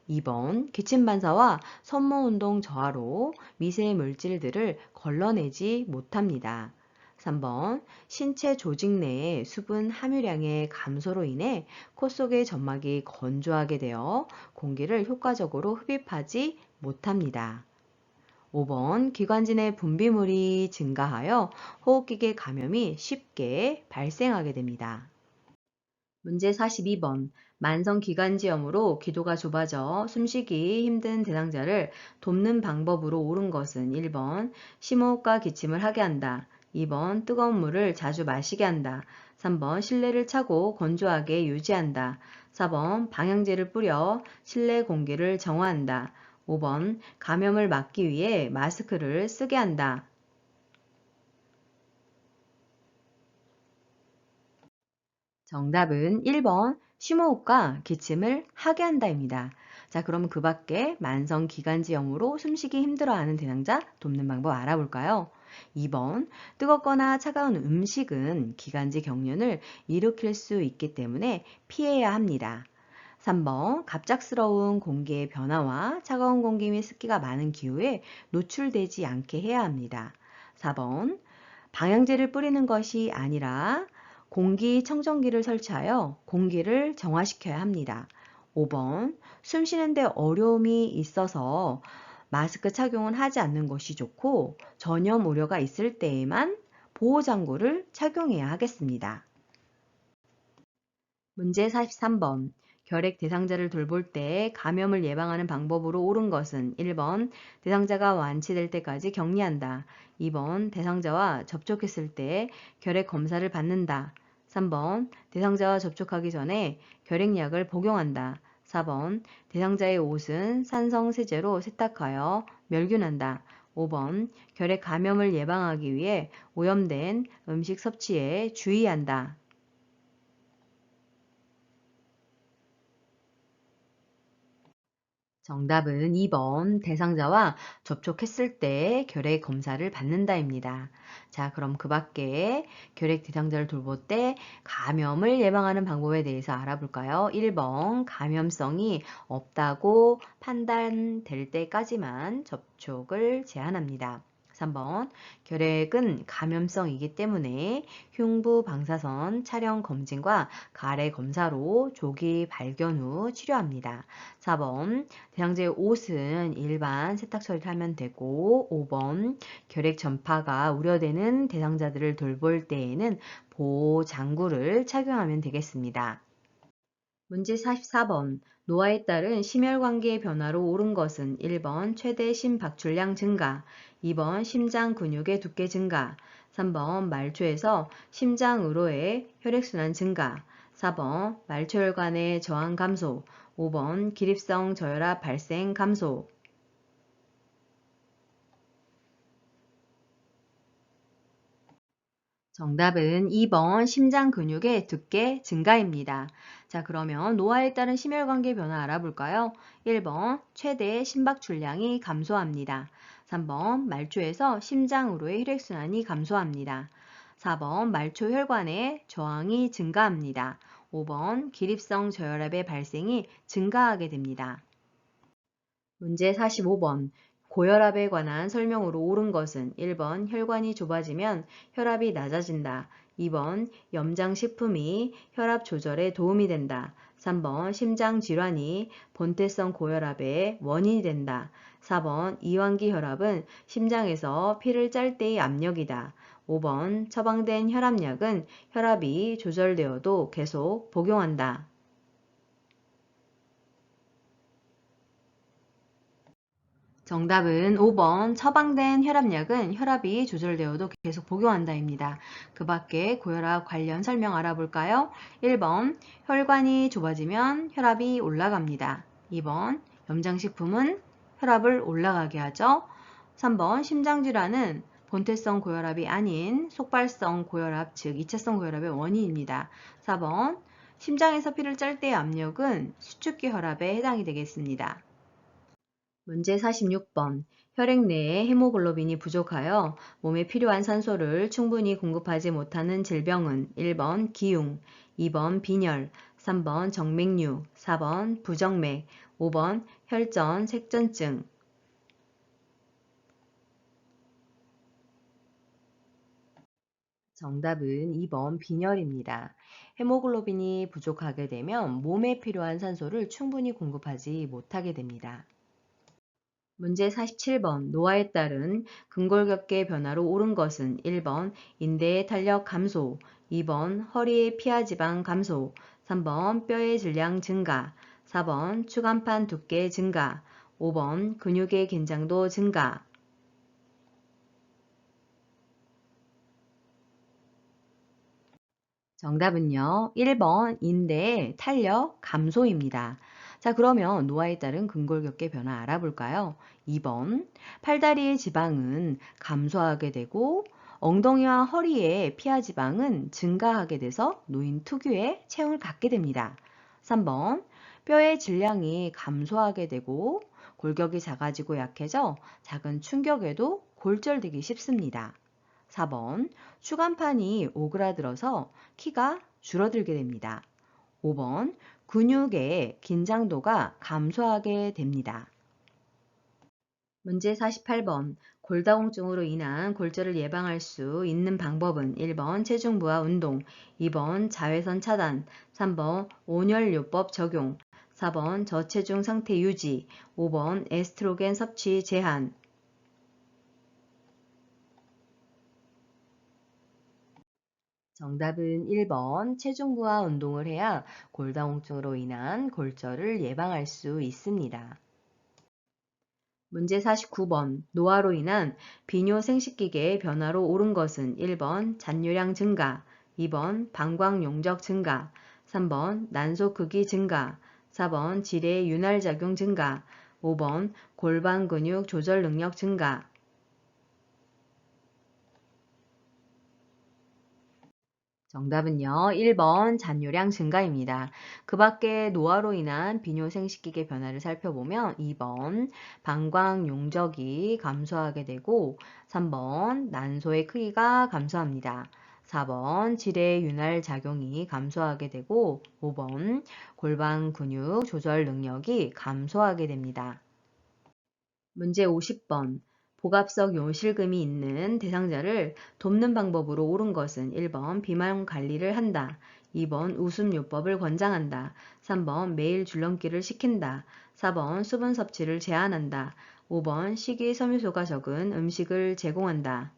2번 기침 반사와 섬모 운동 저하로 미세 물질들을 걸러내지 못합니다. 3번 신체 조직 내의 수분 함유량의 감소로 인해 코 속의 점막이 건조하게 되어 공기를 효과적으로 흡입하지 못합니다. 5번 기관지 내 분비물이 증가하여 호흡기계 감염이 쉽게 발생하게 됩니다. 문제 42번. 만성기관지염으로 기도가 좁아져 숨쉬기 힘든 대상자를 돕는 방법으로 옳은 것은 1번 심호흡과 기침을 하게 한다. 2번 뜨거운 물을 자주 마시게 한다. 3번 실내를 차고 건조하게 유지한다. 4번 방향제를 뿌려 실내 공기를 정화한다. 5번 감염을 막기 위해 마스크를 쓰게 한다. 정답은 1번 심호흡과 기침을 하게 한다입니다. 자, 그럼 그 밖에 만성기관지염으로 숨쉬기 힘들어하는 대상자 돕는 방법 알아볼까요? 2번 뜨겁거나 차가운 음식은 기관지 경련을 일으킬 수 있기 때문에 피해야 합니다. 3번 갑작스러운 공기의 변화와 차가운 공기 및 습기가 많은 기후에 노출되지 않게 해야 합니다. 4번 방향제를 뿌리는 것이 아니라 공기청정기를 설치하여 공기를 정화시켜야 합니다. 5번 숨 쉬는데 어려움이 있어서 마스크 착용은 하지 않는 것이 좋고 전염 우려가 있을 때에만 보호장구를 착용해야 하겠습니다. 문제 43번. 결핵 대상자를 돌볼 때 감염을 예방하는 방법으로 옳은 것은 1번 대상자가 완치될 때까지 격리한다. 2번 대상자와 접촉했을 때 결핵 검사를 받는다. 3번 대상자와 접촉하기 전에 결핵약을 복용한다. 4번 대상자의 옷은 산성세제로 세탁하여 멸균한다. 5번 결핵 감염을 예방하기 위해 오염된 음식 섭취에 주의한다. 정답은 2번 대상자와 접촉했을 때 결핵 검사를 받는다입니다. 자, 그럼 그 밖에 결핵 대상자를 돌볼 때 감염을 예방하는 방법에 대해서 알아볼까요? 1번 감염성이 없다고 판단될 때까지만 접촉을 제한합니다. 3번 결핵은 감염성이기 때문에 흉부 방사선 촬영 검진과 가래 검사로 조기 발견 후 치료합니다. 4번 대상자의 옷은 일반 세탁 처리를 하면 되고 5번 결핵 전파가 우려되는 대상자들을 돌볼 때에는 보호 장구를 착용하면 되겠습니다. 문제 44번. 노화에 따른 심혈관계 변화로 옳은 것은 1번 최대 심박출량 증가, 2번 심장 근육의 두께 증가, 3번 말초에서 심장으로의 혈액순환 증가, 4번 말초혈관의 저항 감소, 5번 기립성 저혈압 발생 감소. 정답은 2번 심장 근육의 두께 증가입니다. 자, 그러면 노화에 따른 심혈관계 변화 알아볼까요? 1번 최대 심박출량이 감소합니다. 3번 말초에서 심장으로의 혈액순환이 감소합니다. 4번 말초 혈관의 저항이 증가합니다. 5번 기립성 저혈압의 발생이 증가하게 됩니다. 문제 45번. 고혈압에 관한 설명으로 옳은 것은 1번 혈관이 좁아지면 혈압이 낮아진다. 2번 염장식품이 혈압 조절에 도움이 된다. 3번 심장질환이 본태성 고혈압의 원인이 된다. 4번 이완기 혈압은 심장에서 피를 짤 때의 압력이다. 5번 처방된 혈압약은 혈압이 조절되어도 계속 복용한다. 정답은 5번 처방된 혈압약은 혈압이 조절되어도 계속 복용한다입니다. 그 밖에 고혈압 관련 설명 알아볼까요? 1번 혈관이 좁아지면 혈압이 올라갑니다. 2번 염장식품은 혈압을 올라가게 하죠. 3번 심장질환은 본태성 고혈압이 아닌 속발성 고혈압, 즉 2차성 고혈압의 원인입니다. 4번 심장에서 피를 짤 때의 압력은 수축기 혈압에 해당이 되겠습니다. 문제 46번. 혈액 내에 헤모글로빈이 부족하여 몸에 필요한 산소를 충분히 공급하지 못하는 질병은 1번 기흉, 2번 빈혈, 3번 정맥류, 4번 부정맥, 5번 혈전, 색전증. 정답은 2번 빈혈입니다. 헤모글로빈이 부족하게 되면 몸에 필요한 산소를 충분히 공급하지 못하게 됩니다. 문제 47번. 노화에 따른 근골격계 변화로 옳은 것은 1번 인대의 탄력 감소, 2번 허리의 피하지방 감소, 3번 뼈의 질량 증가, 4번 추간판 두께 증가, 5번 근육의 긴장도 증가. 정답은요. 1번 인대의 탄력 감소입니다. 자, 그러면 노화에 따른 근골격계 변화 알아볼까요? 2번 팔다리의 지방은 감소하게 되고 엉덩이와 허리의 피하 지방은 증가하게 돼서 노인 특유의 체형을 갖게 됩니다. 3번 뼈의 질량이 감소하게 되고 골격이 작아지고 약해져 작은 충격에도 골절되기 쉽습니다. 4번 추간판이 오그라들어서 키가 줄어들게 됩니다. 5번 근육의 긴장도가 감소하게 됩니다. 문제 48번. 골다공증으로 인한 골절을 예방할 수 있는 방법은 1번 체중 부하 운동, 2번 자외선 차단, 3번 온열요법 적용, 4번 저체중 상태 유지, 5번 에스트로겐 섭취 제한. 정답은 1번 체중 부하 운동을 해야 골다공증으로 인한 골절을 예방할 수 있습니다. 문제 49번. 노화로 인한 비뇨 생식기계의 변화로 옳은 것은 1번 잔뇨량 증가, 2번 방광 용적 증가, 3번 난소 크기 증가, 4번 지뢰 윤활 작용 증가, 5번 골반 근육 조절 능력 증가. 정답은요. 1번 잔뇨량 증가입니다. 그 밖에 노화로 인한 비뇨 생식기계 변화를 살펴보면 2번 방광 용적이 감소하게 되고 3번 난소의 크기가 감소합니다. 4번 지뢰 윤활 작용이 감소하게 되고 5번 골반 근육 조절 능력이 감소하게 됩니다. 문제 50번. 복압성 요실금이 있는 대상자를 돕는 방법으로 옳은 것은 1번 비만 관리를 한다. 2번 웃음요법을 권장한다. 3번 매일 줄넘기를 시킨다. 4번 수분 섭취를 제한한다. 5번 식이섬유소가 적은 음식을 제공한다.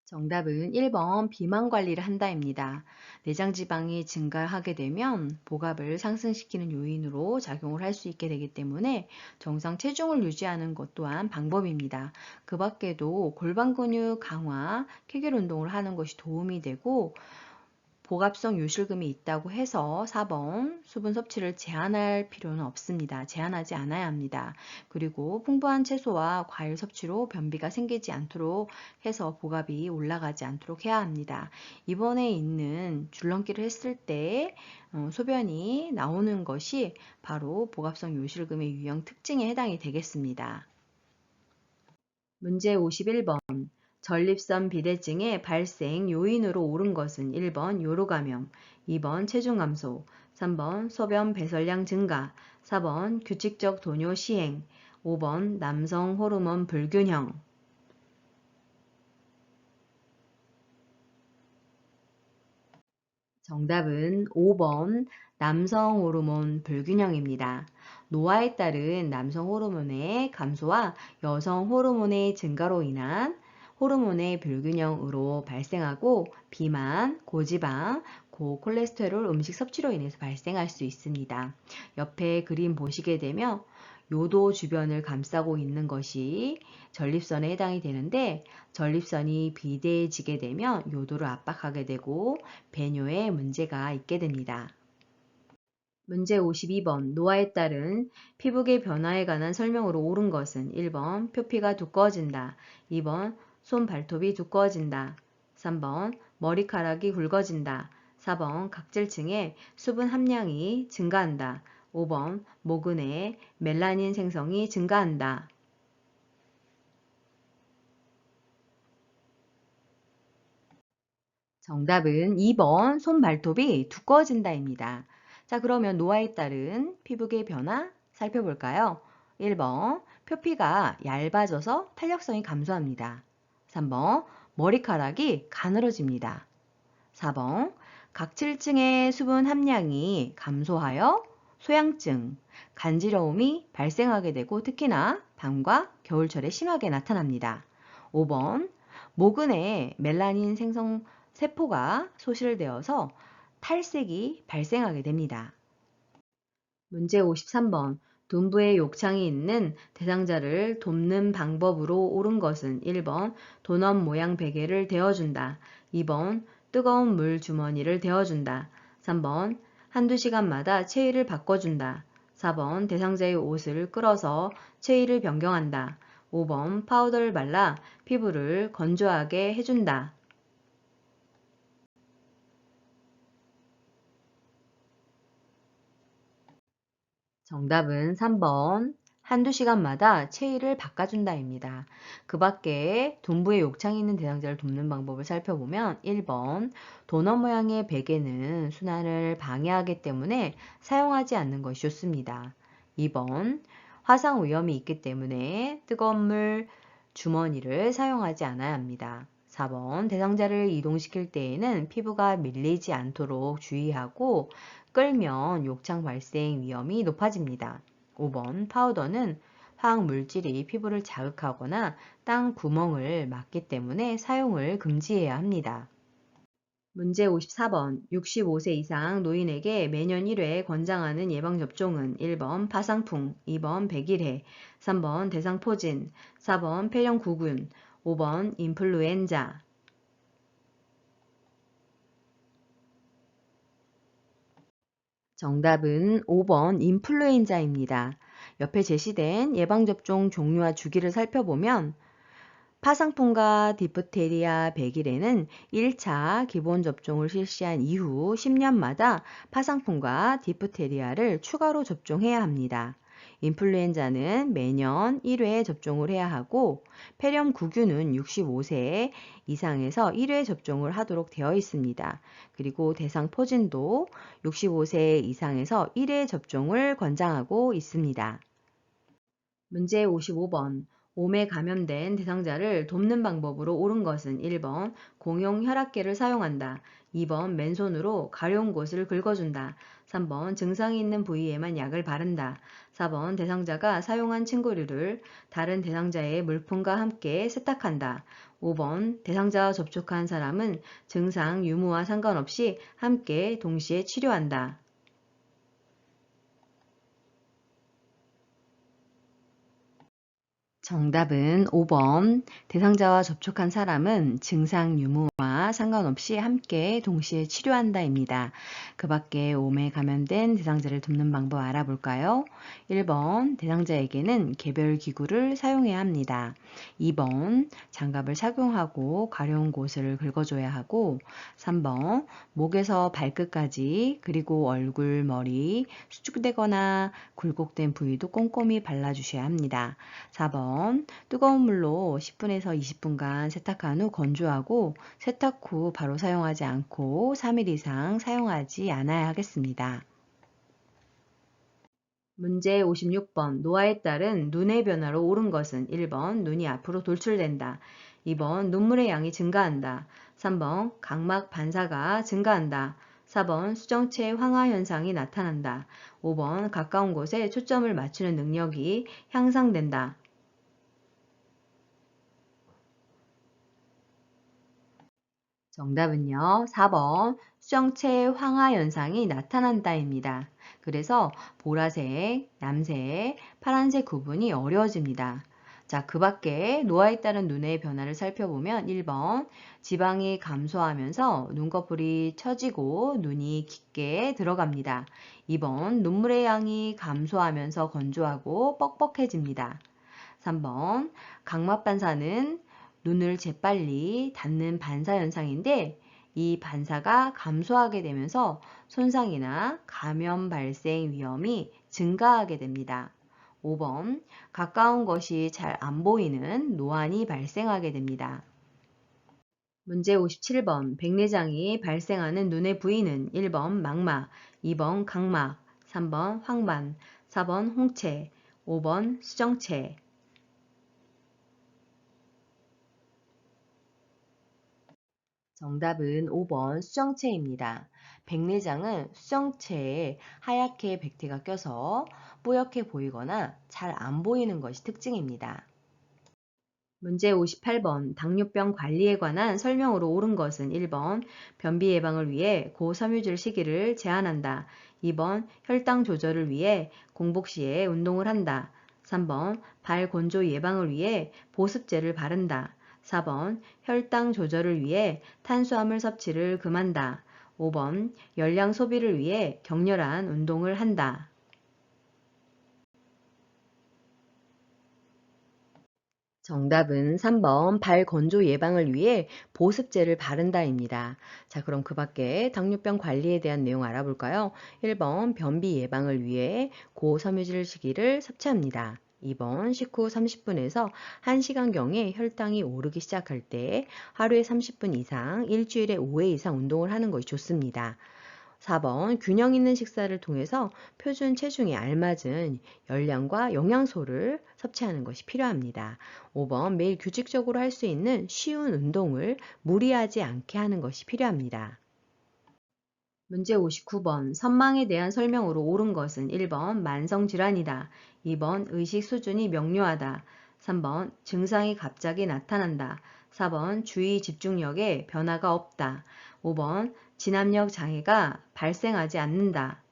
정답은 1번 비만 관리를 한다입니다. 내장 지방이 증가하게 되면 복압을 상승시키는 요인으로 작용을 할 수 있게 되기 때문에 정상 체중을 유지하는 것 또한 방법입니다. 그 밖에도 골반 근육 강화, 케겔 운동을 하는 것이 도움이 되고 복압성 요실금이 있다고 해서 4번 수분 섭취를 제한할 필요는 없습니다. 제한하지 않아야 합니다. 그리고 풍부한 채소와 과일 섭취로 변비가 생기지 않도록 해서 복압이 올라가지 않도록 해야 합니다. 이번에 있는 줄넘기를 했을 때 소변이 나오는 것이 바로 복압성 요실금의 유형 특징에 해당이 되겠습니다. 문제 51번. 전립선 비대증의 발생 요인으로 옳은 것은 1번 요로 감염, 2번 체중 감소, 3번 소변 배설량 증가, 4번 규칙적 도뇨 시행, 5번 남성 호르몬 불균형. 정답은 5번 남성 호르몬 불균형입니다. 노화에 따른 남성 호르몬의 감소와 여성 호르몬의 증가로 인한 호르몬의 불균형으로 발생하고 비만, 고지방, 고콜레스테롤 음식 섭취로 인해서 발생할 수 있습니다. 옆에 그림 보시게 되면 요도 주변을 감싸고 있는 것이 전립선에 해당이 되는데 전립선이 비대해지게 되면 요도를 압박하게 되고 배뇨에 문제가 있게 됩니다. 문제 52번. 노화에 따른 피부계 변화에 관한 설명으로 옳은 것은 1번 표피가 두꺼워진다. 2번 손 발톱이 두꺼워진다. 3번 머리카락이 굵어진다. 4번 각질층에 수분 함량이 증가한다. 5번 모근에 멜라닌 생성이 증가한다. 정답은 2번 손 발톱이 두꺼워진다입니다. 자, 그러면 노화에 따른 피부의 변화 살펴볼까요? 1번 표피가 얇아져서 탄력성이 감소합니다. 3번 머리카락이 가늘어집니다. 4번 각질층의 수분 함량이 감소하여 소양증, 간지러움이 발생하게 되고 특히나 밤과 겨울철에 심하게 나타납니다. 5번 모근에 멜라닌 생성 세포가 소실되어서 탈색이 발생하게 됩니다. 문제 53번. 둔부에 욕창이 있는 대상자를 돕는 방법으로 옳은 것은 1번 도넛 모양 베개를 데워준다. 2번 뜨거운 물 주머니를 데워준다. 3번 한두 시간마다 체위를 바꿔준다. 4번 대상자의 옷을 끌어서 체위를 변경한다. 5번 파우더를 발라 피부를 건조하게 해준다. 정답은 3번 한두 시간마다 체위를 바꿔준다입니다. 그 밖에 둔부에 욕창이 있는 대상자를 돕는 방법을 살펴보면 1번 도넛 모양의 베개는 순환을 방해하기 때문에 사용하지 않는 것이 좋습니다. 2번 화상 위험이 있기 때문에 뜨거운 물 주머니를 사용하지 않아야 합니다. 4번 대상자를 이동시킬 때에는 피부가 밀리지 않도록 주의하고 끌면 욕창 발생 위험이 높아집니다. 5번 파우더는 화학 물질이 피부를 자극하거나 땅 구멍을 막기 때문에 사용을 금지해야 합니다. 문제 54번. 65세 이상 노인에게 매년 1회 권장하는 예방접종은 1번 파상풍, 2번 백일해, 3번 대상포진, 4번 폐렴구균, 5번 인플루엔자. 정답은 5번 인플루엔자입니다. 옆에 제시된 예방접종 종류와 주기를 살펴보면 파상풍과 디프테리아 백일에는 1차 기본 접종을 실시한 이후 10년마다 파상풍과 디프테리아를 추가로 접종해야 합니다. 인플루엔자는 매년 1회 접종을 해야 하고 폐렴구균은 65세 이상에서 1회 접종을 하도록 되어 있습니다. 그리고 대상포진도 65세 이상에서 1회 접종을 권장하고 있습니다. 문제 55번. 몸에 감염된 대상자를 돕는 방법으로 옳은 것은 1번 공용 혈압계를 사용한다. 2번 맨손으로 가려운 곳을 긁어준다. 3번 증상이 있는 부위에만 약을 바른다. 4번 대상자가 사용한 침구류를 다른 대상자의 물품과 함께 세탁한다. 5번 대상자와 접촉한 사람은 증상 유무와 상관없이 함께 동시에 치료한다. 정답은 5번. 대상자와 접촉한 사람은 증상 유무와 상관없이 함께 동시에 치료한다입니다. 그 밖에 몸에 감염된 대상자를 돕는 방법 알아볼까요? 1번 대상자에게는 개별 기구를 사용해야 합니다. 2번 장갑을 착용하고 가려운 곳을 긁어줘야 하고 3번 목에서 발끝까지 그리고 얼굴, 머리, 수축되거나 굴곡된 부위도 꼼꼼히 발라주셔야 합니다. 4번 뜨거운 물로 10분에서 20분간 세탁한 후 건조하고 세탁 후 바로 사용하지 않고 3일 이상 사용하지 않아야 하겠습니다. 문제 56번. 노화에 따른 눈의 변화로 옳은 것은 1번 눈이 앞으로 돌출된다. 2번 눈물의 양이 증가한다. 3번 각막 반사가 증가한다. 4번 수정체 황화 현상이 나타난다. 5번 가까운 곳에 초점을 맞추는 능력이 향상된다. 정답은요. 4번 수정체 황화 현상이 나타난다입니다. 그래서 보라색, 남색, 파란색 구분이 어려워집니다. 자, 그 밖에 노화에 따른 눈의 변화를 살펴보면 1번 지방이 감소하면서 눈꺼풀이 처지고 눈이 깊게 들어갑니다. 2번 눈물의 양이 감소하면서 건조하고 뻑뻑해집니다. 3번 각막 반사는 눈을 재빨리 닫는 반사 현상인데 이 반사가 감소하게 되면서 손상이나 감염 발생 위험이 증가하게 됩니다. 5번, 가까운 것이 잘 안 보이는 노안이 발생하게 됩니다. 문제 57번, 백내장이 발생하는 눈의 부위는 1번 망막, 2번 각막, 3번 황반, 4번 홍채, 5번 수정체. 정답은 5번 수정체입니다. 백내장은 수정체에 하얗게 백태가 껴서 뿌옇게 보이거나 잘 안 보이는 것이 특징입니다. 문제 58번 당뇨병 관리에 관한 설명으로 옳은 것은 1번 변비 예방을 위해 고섬유질 시기를 제한한다. 2번 혈당 조절을 위해 공복 시에 운동을 한다. 3번 발 건조 예방을 위해 보습제를 바른다. 4번 혈당 조절을 위해 탄수화물 섭취를 금한다. 5번 열량 소비를 위해 격렬한 운동을 한다. 정답은 3번 발 건조 예방을 위해 보습제를 바른다입니다. 자, 그럼 그 밖에 당뇨병 관리에 대한 내용 알아볼까요? 1번 변비 예방을 위해 고섬유질 식이를 섭취합니다. 2번 식후 30분에서 1시간경에 혈당이 오르기 시작할 때 하루에 30분 이상, 일주일에 5회 이상 운동을 하는 것이 좋습니다. 4번 균형 있는 식사를 통해서 표준 체중에 알맞은 열량과 영양소를 섭취하는 것이 필요합니다. 5번 매일 규칙적으로 할 수 있는 쉬운 운동을 무리하지 않게 하는 것이 필요합니다. 문제 59번 선망에 대한 설명으로 옳은 것은 1번 만성질환이다. 2번 의식 수준이 명료하다. 3번 증상이 갑자기 나타난다. 4번 주의 집중력에 변화가 없다. 5번 진압력 장애가 발생하지 않는다.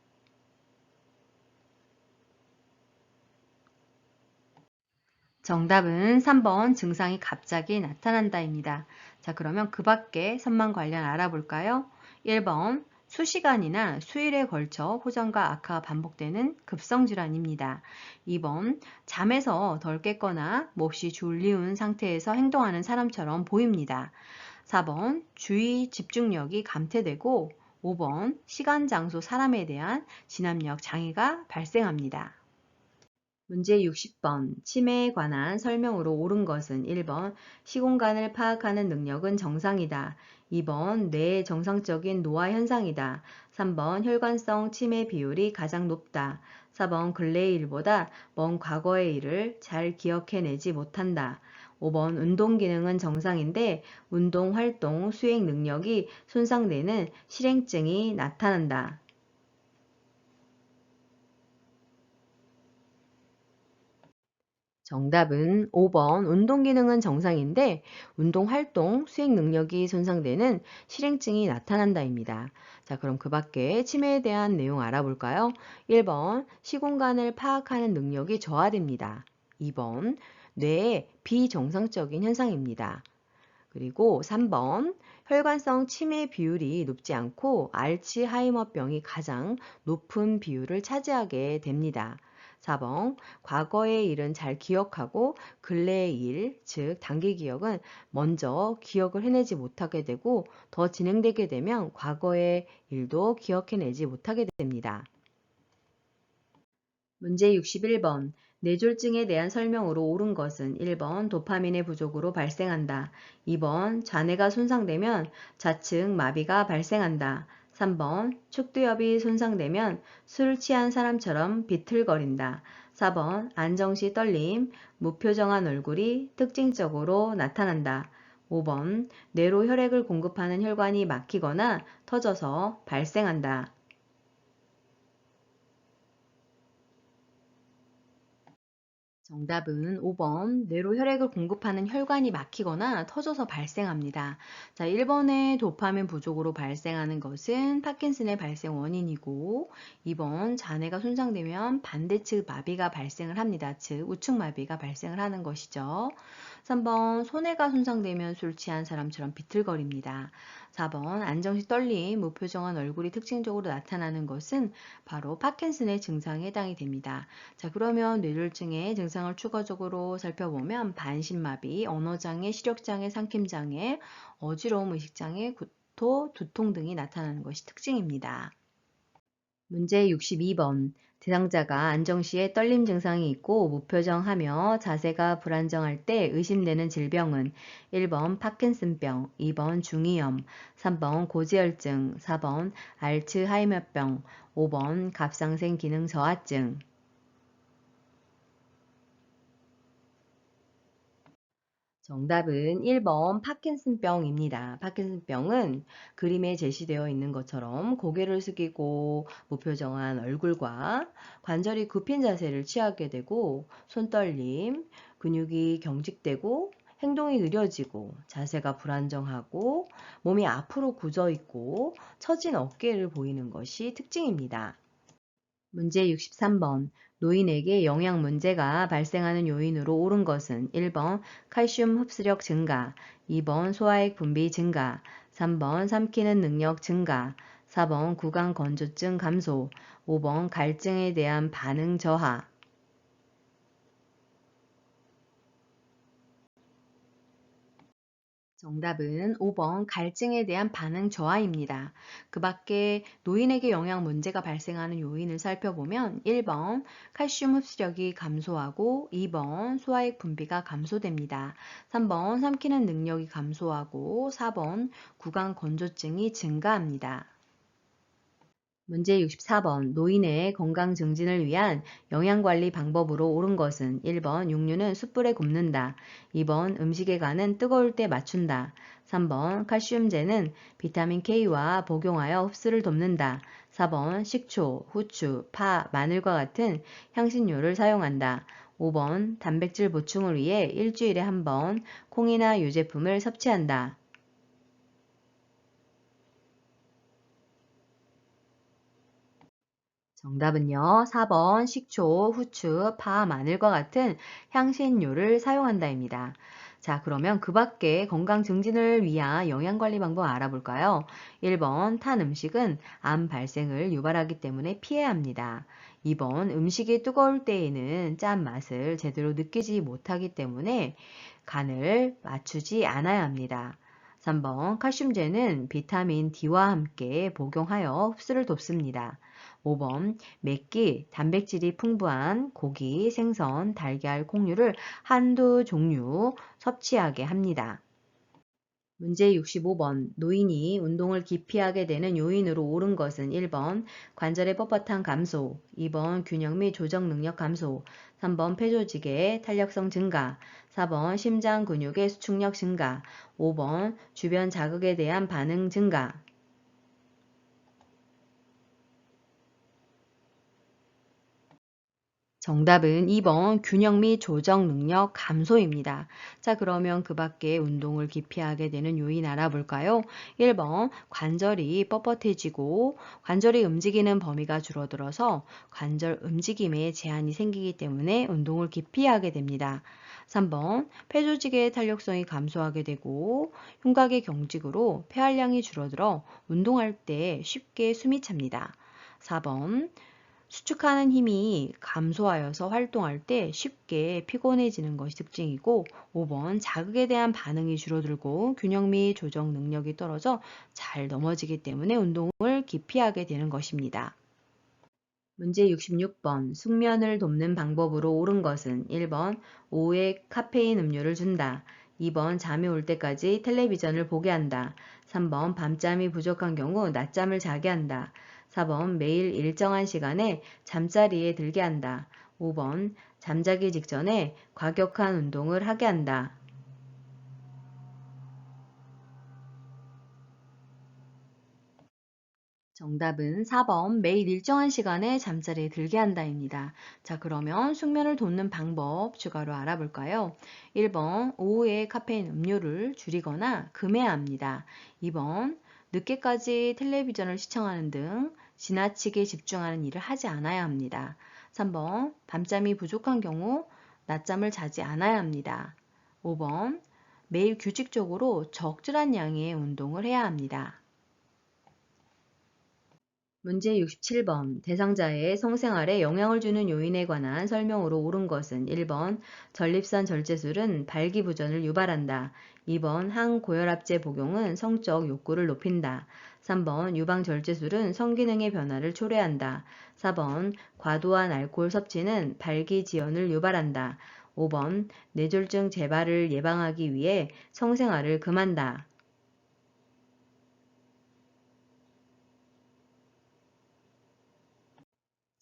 정답은 3번 증상이 갑자기 나타난다입니다. 자, 그러면 그 밖에 선망 관련 알아볼까요? 1번 수시간이나 수일에 걸쳐 호전과 악화가 반복되는 급성질환입니다. 2번 잠에서 덜 깼거나 몹시 졸리운 상태에서 행동하는 사람처럼 보입니다. 4번 주의 집중력이 감퇴되고 5번 시간, 장소, 사람에 대한 진압력 장애가 발생합니다. 문제 60번 치매에 관한 설명으로 옳은 것은 1번 시공간을 파악하는 능력은 정상이다. 2번 뇌의 정상적인 노화 현상이다. 3번 혈관성 치매 비율이 가장 높다. 4번 근래의 일보다 먼 과거의 일을 잘 기억해내지 못한다. 5번 운동 기능은 정상인데 운동 활동 수행 능력이 손상되는 실행증이 나타난다. 정답은 5번 운동 기능은 정상인데 운동 활동, 수행 능력이 손상되는 실행증이 나타난다입니다. 자, 그럼 그 밖에 치매에 대한 내용 알아볼까요? 1번 시공간을 파악하는 능력이 저하됩니다. 2번 뇌의 비정상적인 현상입니다. 그리고 3번 혈관성 치매 비율이 높지 않고 알츠하이머병이 가장 높은 비율을 차지하게 됩니다. 4번 과거의 일은 잘 기억하고 근래의 일, 즉 단기 기억은 먼저 기억을 해내지 못하게 되고 더 진행되게 되면 과거의 일도 기억해내지 못하게 됩니다. 문제 61번 뇌졸중에 대한 설명으로 옳은 것은 1번 도파민의 부족으로 발생한다. 2번 잔해가 손상되면 좌측 마비가 발생한다. 3번 축두엽이 손상되면 술 취한 사람처럼 비틀거린다. 4번 안정시 떨림, 무표정한 얼굴이 특징적으로 나타난다. 5번 뇌로 혈액을 공급하는 혈관이 막히거나 터져서 발생한다. 정답은 5번 뇌로 혈액을 공급하는 혈관이 막히거나 터져서 발생합니다. 자, 1번의 도파민 부족으로 발생하는 것은 파킨슨의 발생 원인이고 2번 잔해가 손상되면 반대측 마비가 발생을 합니다. 즉 우측 마비가 발생을 하는 것이죠. 3번 손해가 손상되면 술 취한 사람처럼 비틀거립니다. 4번 안정시 떨림, 무표정한 얼굴이 특징적으로 나타나는 것은 바로 파킨슨의 증상에 해당이 됩니다. 자, 그러면 뇌졸중의 증상을 증상을 추가적으로 살펴보면 반신마비, 언어장애, 시력장애, 삼킴장애, 어지러움, 의식장애, 구토, 두통 등이 나타나는 것이 특징입니다. 문제 62번. 대상자가 안정 시에 떨림 증상이 있고 무표정하며 자세가 불안정할 때 의심되는 질병은 1번 파킨슨병, 2번 중이염, 3번 고지혈증, 4번 알츠하이머병, 5번 갑상생 기능 저하증. 정답은 1번 파킨슨병입니다. 파킨슨병은 그림에 제시되어 있는 것처럼 고개를 숙이고 무표정한 얼굴과 관절이 굽힌 자세를 취하게 되고 손떨림, 근육이 경직되고 행동이 느려지고 자세가 불안정하고 몸이 앞으로 굳어 있고 처진 어깨를 보이는 것이 특징입니다. 문제 63번. 노인에게 영양 문제가 발생하는 요인으로 옳은 것은 1번 칼슘 흡수력 증가, 2번 소화액 분비 증가, 3번 삼키는 능력 증가, 4번 구강 건조증 감소, 5번 갈증에 대한 반응 저하. 정답은 5번 갈증에 대한 반응 저하입니다. 그 밖에 노인에게 영양 문제가 발생하는 요인을 살펴보면 1번 칼슘 흡수력이 감소하고 2번 소화액 분비가 감소됩니다. 3번 삼키는 능력이 감소하고 4번 구강 건조증이 증가합니다. 문제 64번. 노인의 건강 증진을 위한 영양관리 방법으로 옳은 것은 1번 육류는 숯불에 굽는다. 2번 음식에 간은 뜨거울 때 맞춘다. 3번 칼슘제는 비타민 K와 복용하여 흡수를 돕는다. 4번 식초, 후추, 파, 마늘과 같은 향신료를 사용한다. 5번 단백질 보충을 위해 일주일에 한 번 콩이나 유제품을 섭취한다. 정답은요. 4번 식초, 후추, 파, 마늘과 같은 향신료를 사용한다입니다. 자, 그러면 그 밖에 건강 증진을 위한 영양관리 방법 알아볼까요? 1번 탄 음식은 암 발생을 유발하기 때문에 피해야 합니다. 2번 음식이 뜨거울 때에는 짠 맛을 제대로 느끼지 못하기 때문에 간을 맞추지 않아야 합니다. 3번 칼슘제는 비타민 D와 함께 복용하여 흡수를 돕습니다. 5번 맵기, 단백질이 풍부한 고기, 생선, 달걀, 콩류를 한두 종류 섭취하게 합니다. 문제 65번. 노인이 운동을 기피하게 되는 요인으로 옳은 것은 1번 관절의 뻣뻣한 감소, 2번 균형 및 조정 능력 감소, 3번 폐조직의 탄력성 증가, 4번 심장 근육의 수축력 증가, 5번 주변 자극에 대한 반응 증가. 정답은 2번 균형 및 조정 능력 감소입니다. 자, 그러면 그 밖에 운동을 기피하게 되는 요인 알아볼까요? 1번 관절이 뻣뻣해지고 관절이 움직이는 범위가 줄어들어서 관절 움직임에 제한이 생기기 때문에 운동을 기피하게 됩니다. 3번 폐조직의 탄력성이 감소하게 되고 흉곽의 경직으로 폐활량이 줄어들어 운동할 때 쉽게 숨이 찹니다. 4번 수축하는 힘이 감소하여서 활동할 때 쉽게 피곤해지는 것이 특징이고 5번 자극에 대한 반응이 줄어들고 균형 및 조정 능력이 떨어져 잘 넘어지기 때문에 운동을 기피하게 되는 것입니다. 문제 66번. 숙면을 돕는 방법으로 옳은 것은 1번 오후에 카페인 음료를 준다. 2번 잠이 올 때까지 텔레비전을 보게 한다. 3번 밤잠이 부족한 경우 낮잠을 자게 한다. 4번 매일 일정한 시간에 잠자리에 들게 한다. 5번 잠자기 직전에 과격한 운동을 하게 한다. 정답은 4번 매일 일정한 시간에 잠자리에 들게 한다입니다. 자, 그러면 숙면을 돕는 방법 추가로 알아볼까요? 1번 오후에 카페인 음료를 줄이거나 금해야 합니다. 2번 늦게까지 텔레비전을 시청하는 등 지나치게 집중하는 일을 하지 않아야 합니다. 3번 밤잠이 부족한 경우 낮잠을 자지 않아야 합니다. 5번 매일 규칙적으로 적절한 양의 운동을 해야 합니다. 문제 67번 대상자의 성생활에 영향을 주는 요인에 관한 설명으로 옳은 것은 1번 전립선 절제술은 발기부전을 유발한다. 2번 항고혈압제 복용은 성적 욕구를 높인다. 3번 유방절제술은 성기능의 변화를 초래한다. 4번 과도한 알코올 섭취는 발기지연을 유발한다. 5번 뇌졸중 재발을 예방하기 위해 성생활을 금한다.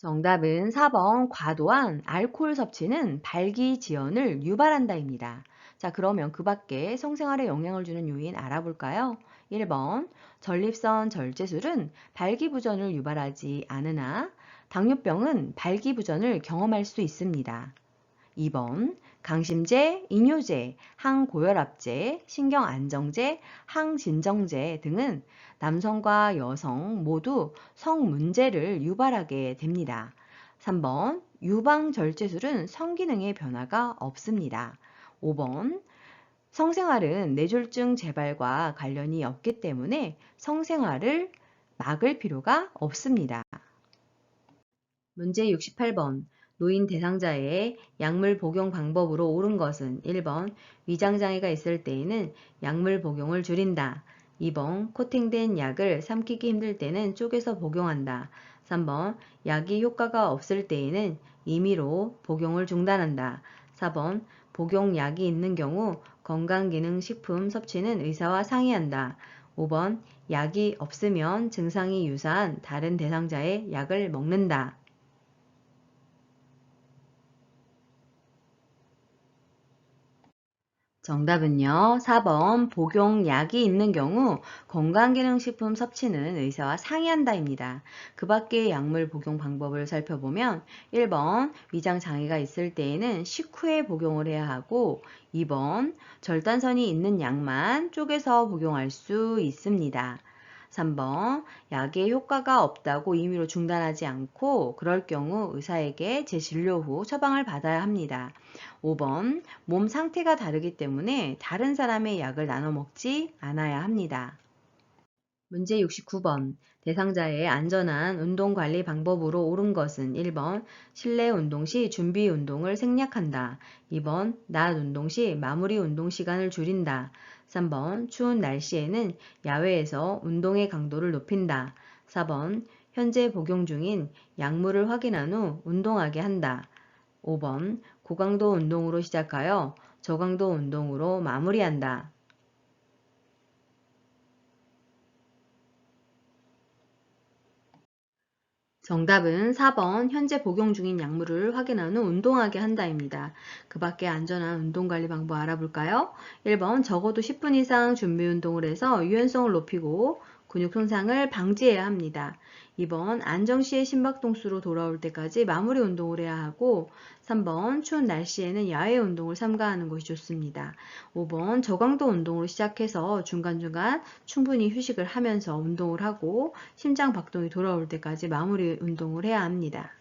정답은 4번 과도한 알코올 섭취는 발기지연을 유발한다입니다. 자, 그러면 그 밖에 성생활에 영향을 주는 요인 알아볼까요? 1번 전립선 절제술은 발기부전을 유발하지 않으나 당뇨병은 발기부전을 경험할 수 있습니다. 2번 강심제, 이뇨제, 항고혈압제, 신경안정제, 항진정제 등은 남성과 여성 모두 성문제를 유발하게 됩니다. 3번 유방절제술은 성기능의 변화가 없습니다. 5번 성생활은 뇌졸중 재발과 관련이 없기 때문에 성생활을 막을 필요가 없습니다. 문제 68번 노인 대상자의 약물 복용 방법으로 옳은 것은 1번 위장장애가 있을 때에는 약물 복용을 줄인다. 2번 코팅된 약을 삼키기 힘들 때는 쪼개서 복용한다. 3번 약이 효과가 없을 때에는 임의로 복용을 중단한다. 4번 복용약이 있는 경우 건강기능식품 섭취는 의사와 상의한다. 5번 약이 없으면 증상이 유사한 다른 대상자의 약을 먹는다. 정답은요. 4번 복용약이 있는 경우 건강기능식품 섭취는 의사와 상의한다입니다. 그 밖의 약물 복용 방법을 살펴보면 1번 위장장애가 있을 때에는 식후에 복용을 해야 하고 2번 절단선이 있는 약만 쪼개서 복용할 수 있습니다. 3번 약의 효과가 없다고 임의로 중단하지 않고 그럴 경우 의사에게 재진료 후 처방을 받아야 합니다. 5번 몸 상태가 다르기 때문에 다른 사람의 약을 나눠 먹지 않아야 합니다. 문제 69번 대상자의 안전한 운동관리 방법으로 옳은 것은 1번 실내 운동 시 준비 운동을 생략한다. 2번 낮 운동 시 마무리 운동 시간을 줄인다. 3번 추운 날씨에는 야외에서 운동의 강도를 높인다. 4번 현재 복용 중인 약물을 확인한 후 운동하게 한다. 5번 고강도 운동으로 시작하여 저강도 운동으로 마무리한다. 정답은 4번 현재 복용 중인 약물을 확인한 후 운동하게 한다입니다. 그 밖에 안전한 운동관리 방법 알아볼까요? 1번 적어도 10분 이상 준비 운동을 해서 유연성을 높이고 근육 손상을 방지해야 합니다. 2번 안정 시에 심박동수로 돌아올 때까지 마무리 운동을 해야 하고 3번 추운 날씨에는 야외 운동을 삼가하는 것이 좋습니다. 5번 저강도 운동으로 시작해서 중간중간 충분히 휴식을 하면서 운동을 하고 심장 박동이 돌아올 때까지 마무리 운동을 해야 합니다.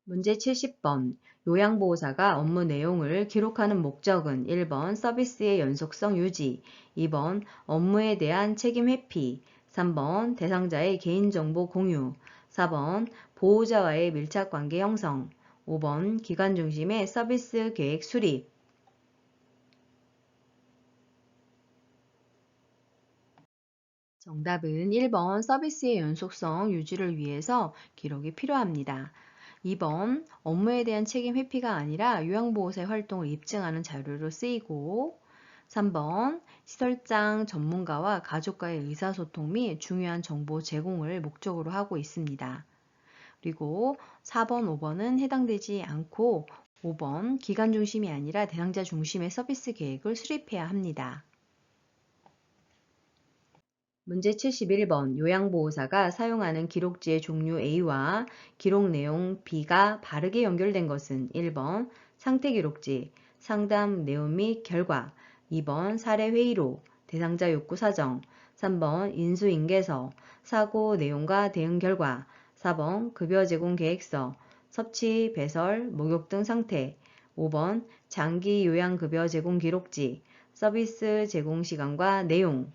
문제 70번 요양보호사가 업무 내용을 기록하는 목적은 1번 서비스의 연속성 유지, 2번 업무에 대한 책임 회피, 3번 대상자의 개인정보 공유, 4번 보호자와의 밀착관계 형성, 5번 기관 중심의 서비스 계획 수립. 정답은 1번 서비스의 연속성 유지를 위해서 기록이 필요합니다. 2번 업무에 대한 책임 회피가 아니라 요양보호사의 활동을 입증하는 자료로 쓰이고 3번 시설장 전문가와 가족과의 의사소통 및 중요한 정보 제공을 목적으로 하고 있습니다. 그리고 4번, 5번은 해당되지 않고 5번 기관 중심이 아니라 대상자 중심의 서비스 계획을 수립해야 합니다. 문제 71번 요양보호사가 사용하는 기록지의 종류 A와 기록 내용 B가 바르게 연결된 것은 1번 상태기록지, 상담 내용 및 결과, 2번 사례회의록, 대상자 욕구 사정, 3번 인수인계서, 사고 내용과 대응 결과, 4번 급여 제공 계획서, 섭취, 배설, 목욕 등 상태, 5번 장기 요양급여 제공 기록지, 서비스 제공 시간과 내용,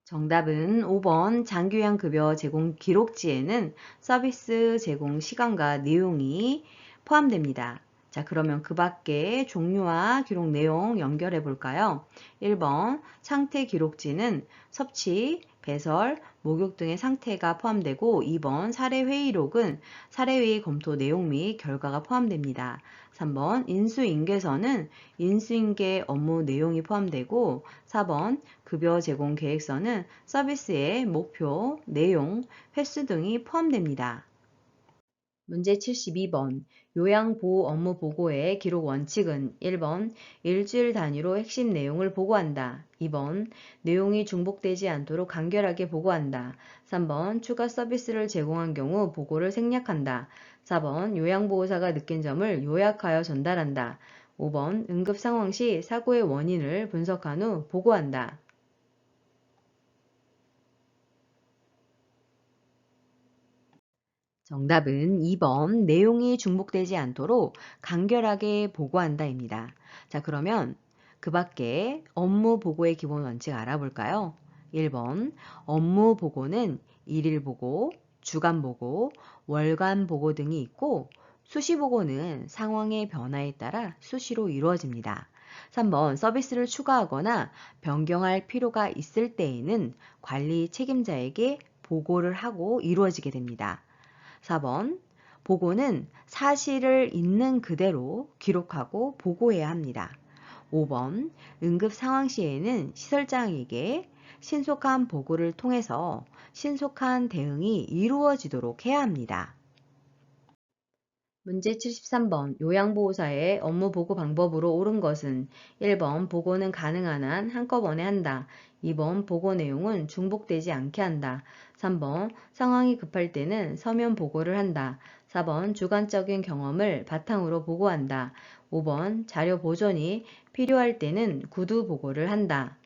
정답은 5번 장기요양급여 제공 기록지에는 서비스 제공 시간과 내용이 포함됩니다. 자, 그러면 그 밖에 종류와 기록 내용 연결해 볼까요? 1번 상태 기록지는 섭취, 배설, 목욕 등의 상태가 포함되고 2번 사례회의록은 사례회의 검토 내용 및 결과가 포함됩니다. 3번 인수인계서는 인수인계 업무 내용이 포함되고 4번 급여 제공 계획서는 서비스의 목표, 내용, 횟수 등이 포함됩니다. 문제 72번 요양보호 업무 보고의 기록 원칙은 1번 일주일 단위로 핵심 내용을 보고한다. 2번 내용이 중복되지 않도록 간결하게 보고한다. 3번 추가 서비스를 제공한 경우 보고를 생략한다. 4번 요양보호사가 느낀 점을 요약하여 전달한다. 5번 응급 상황 시 사고의 원인을 분석한 후 보고한다. 정답은 2번 내용이 중복되지 않도록 간결하게 보고한다입니다. 자, 그러면 그 밖에 업무 보고의 기본 원칙 알아볼까요? 1번 업무 보고는 일일 보고, 주간 보고, 월간 보고 등이 있고 수시 보고는 상황의 변화에 따라 수시로 이루어집니다. 3번 서비스를 추가하거나 변경할 필요가 있을 때에는 관리 책임자에게 보고를 하고 이루어지게 됩니다. 4번 보고는 사실을 있는 그대로 기록하고 보고해야 합니다. 5번 응급 상황 시에는 시설장에게 신속한 보고를 통해서 신속한 대응이 이루어지도록 해야 합니다. 문제 73번 요양보호사의 업무 보고 방법으로 옳은 것은 1번 보고는 가능한 한 한꺼번에 한다. 2번 보고 내용은 중복되지 않게 한다. 3번 상황이 급할 때는 서면 보고를 한다. 4번 주관적인 경험을 바탕으로 보고한다. 5번 자료 보존이 필요할 때는 구두 보고를 한다.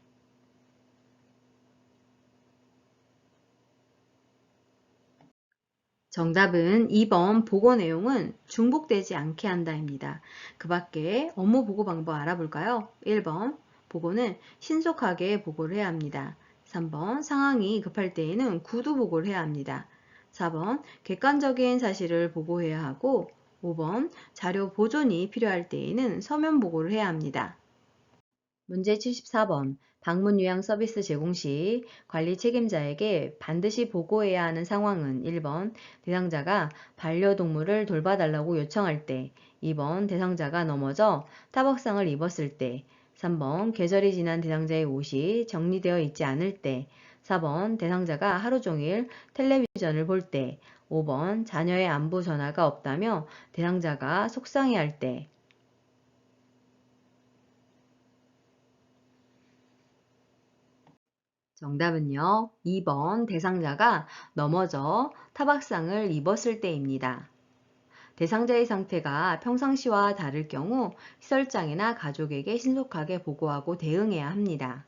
정답은 2번 보고 내용은 중복되지 않게 한다입니다. 그 밖에 업무 보고 방법 알아볼까요? 1번 보고는 신속하게 보고를 해야 합니다. 3번 상황이 급할 때에는 구두 보고를 해야 합니다. 4번 객관적인 사실을 보고해야 하고 5번 자료 보존이 필요할 때에는 서면 보고를 해야 합니다. 문제 74번 방문 요양 서비스 제공 시 관리 책임자에게 반드시 보고해야 하는 상황은 1번 대상자가 반려동물을 돌봐달라고 요청할 때 2번 대상자가 넘어져 타박상을 입었을 때 3번 계절이 지난 대상자의 옷이 정리되어 있지 않을 때 4번 대상자가 하루 종일 텔레비전을 볼 때 5번 자녀의 안부 전화가 없다며 대상자가 속상해할 때 정답은요. 2번 대상자가 넘어져 타박상을 입었을 때입니다. 대상자의 상태가 평상시와 다를 경우 시설장이나 가족에게 신속하게 보고하고 대응해야 합니다.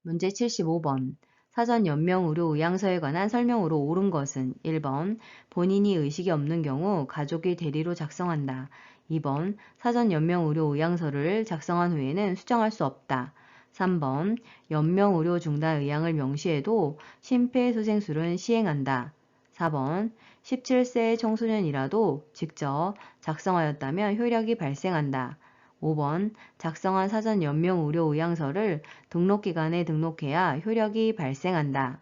문제 75번 사전 연명 의료 의향서에 관한 설명으로 옳은 것은 1번 본인이 의식이 없는 경우 가족이 대리로 작성한다. 2번 사전 연명 의료 의향서를 작성한 후에는 수정할 수 없다. 3번 연명 의료 중단 의향을 명시해도 심폐소생술은 시행한다. 4번 17세 청소년이라도 직접 작성하였다면 효력이 발생한다. 5번 작성한 사전 연명 의료 의향서를 등록기관에 등록해야 효력이 발생한다.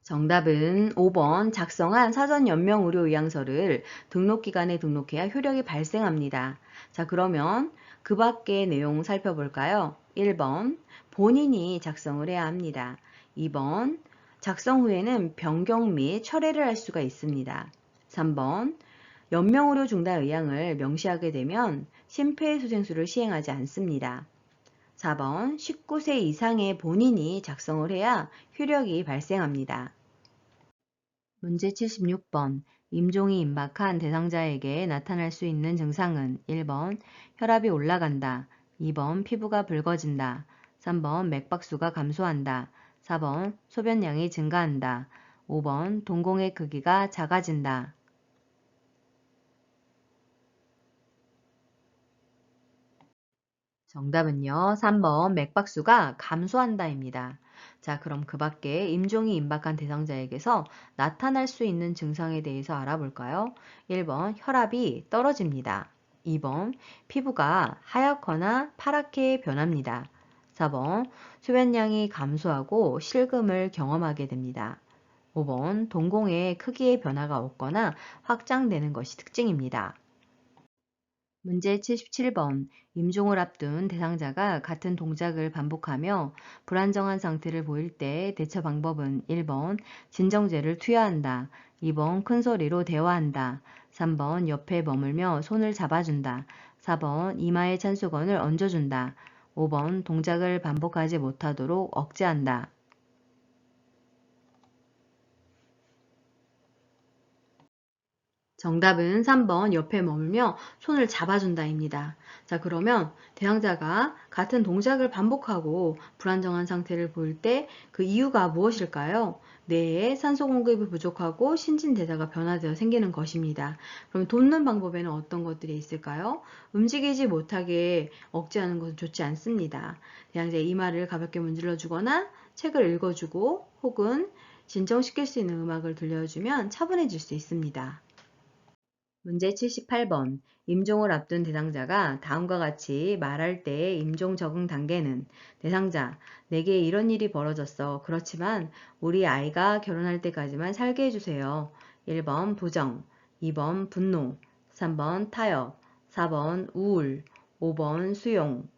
정답은 5번 작성한 사전 연명 의료 의향서를 등록기관에 등록해야 효력이 발생합니다. 자, 그러면 그 밖의 내용 살펴볼까요? 1번 본인이 작성을 해야 합니다. 2번 작성 후에는 변경 및 철회를 할 수가 있습니다. 3번 연명의료 중단 의향을 명시하게 되면 심폐소생술을 시행하지 않습니다. 4번 19세 이상의 본인이 작성을 해야 효력이 발생합니다. 문제 76번 임종이 임박한 대상자에게 나타날 수 있는 증상은 1번 혈압이 올라간다. 2번 피부가 붉어진다. 3번 맥박수가 감소한다. 4번 소변량이 증가한다. 5번 동공의 크기가 작아진다. 정답은요. 3번 맥박수가 감소한다입니다. 자, 그럼 그 밖에 임종이 임박한 대상자에게서 나타날 수 있는 증상에 대해서 알아볼까요? 1번 혈압이 떨어집니다. 2번 피부가 하얗거나 파랗게 변합니다. 4번 소변량이 감소하고 실금을 경험하게 됩니다. 5번 동공의 크기의 변화가 없거나 확장되는 것이 특징입니다. 문제 77번. 임종을 앞둔 대상자가 같은 동작을 반복하며 불안정한 상태를 보일 때 대처 방법은 1번 진정제를 투여한다. 2번 큰 소리로 대화한다. 3번 옆에 머물며 손을 잡아준다. 4번 이마에 찬수건을 얹어준다. 5번 동작을 반복하지 못하도록 억제한다. 정답은 3번 옆에 머물며 손을 잡아준다입니다. 자, 그러면 대상자가 같은 동작을 반복하고 불안정한 상태를 보일 때 그 이유가 무엇일까요? 뇌에 산소 공급이 부족하고 신진대사가 변화되어 생기는 것입니다. 그럼 돕는 방법에는 어떤 것들이 있을까요? 움직이지 못하게 억제하는 것은 좋지 않습니다. 대상자의 이마를 가볍게 문질러 주거나 책을 읽어주고 혹은 진정시킬 수 있는 음악을 들려주면 차분해질 수 있습니다. 문제 78번. 임종을 앞둔 대상자가 다음과 같이 말할 때의 임종 적응 단계는 대상자, 내게 이런 일이 벌어졌어. 그렇지만 우리 아이가 결혼할 때까지만 살게 해주세요. 1번 부정, 2번 분노, 3번 타협, 4번 우울, 5번 수용.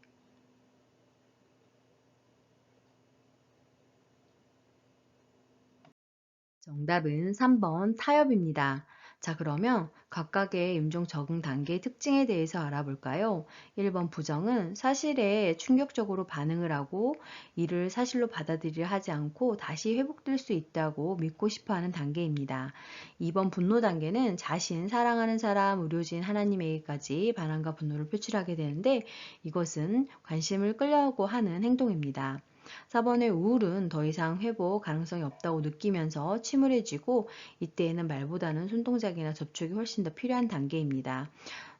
정답은 3번 타협입니다. 자, 그러면 각각의 임종 적응 단계의 특징에 대해서 알아볼까요? 1번 부정은 사실에 충격적으로 반응을 하고 이를 사실로 받아들이려 하지 않고 다시 회복될 수 있다고 믿고 싶어 하는 단계입니다. 2번 분노 단계는 자신, 사랑하는 사람, 의료진, 하나님에게까지 반항과 분노를 표출하게 되는데 이것은 관심을 끌려고 하는 행동입니다. 4번의 우울은 더 이상 회복 가능성이 없다고 느끼면서 침울해지고 이때에는 말보다는 손동작이나 접촉이 훨씬 더 필요한 단계입니다.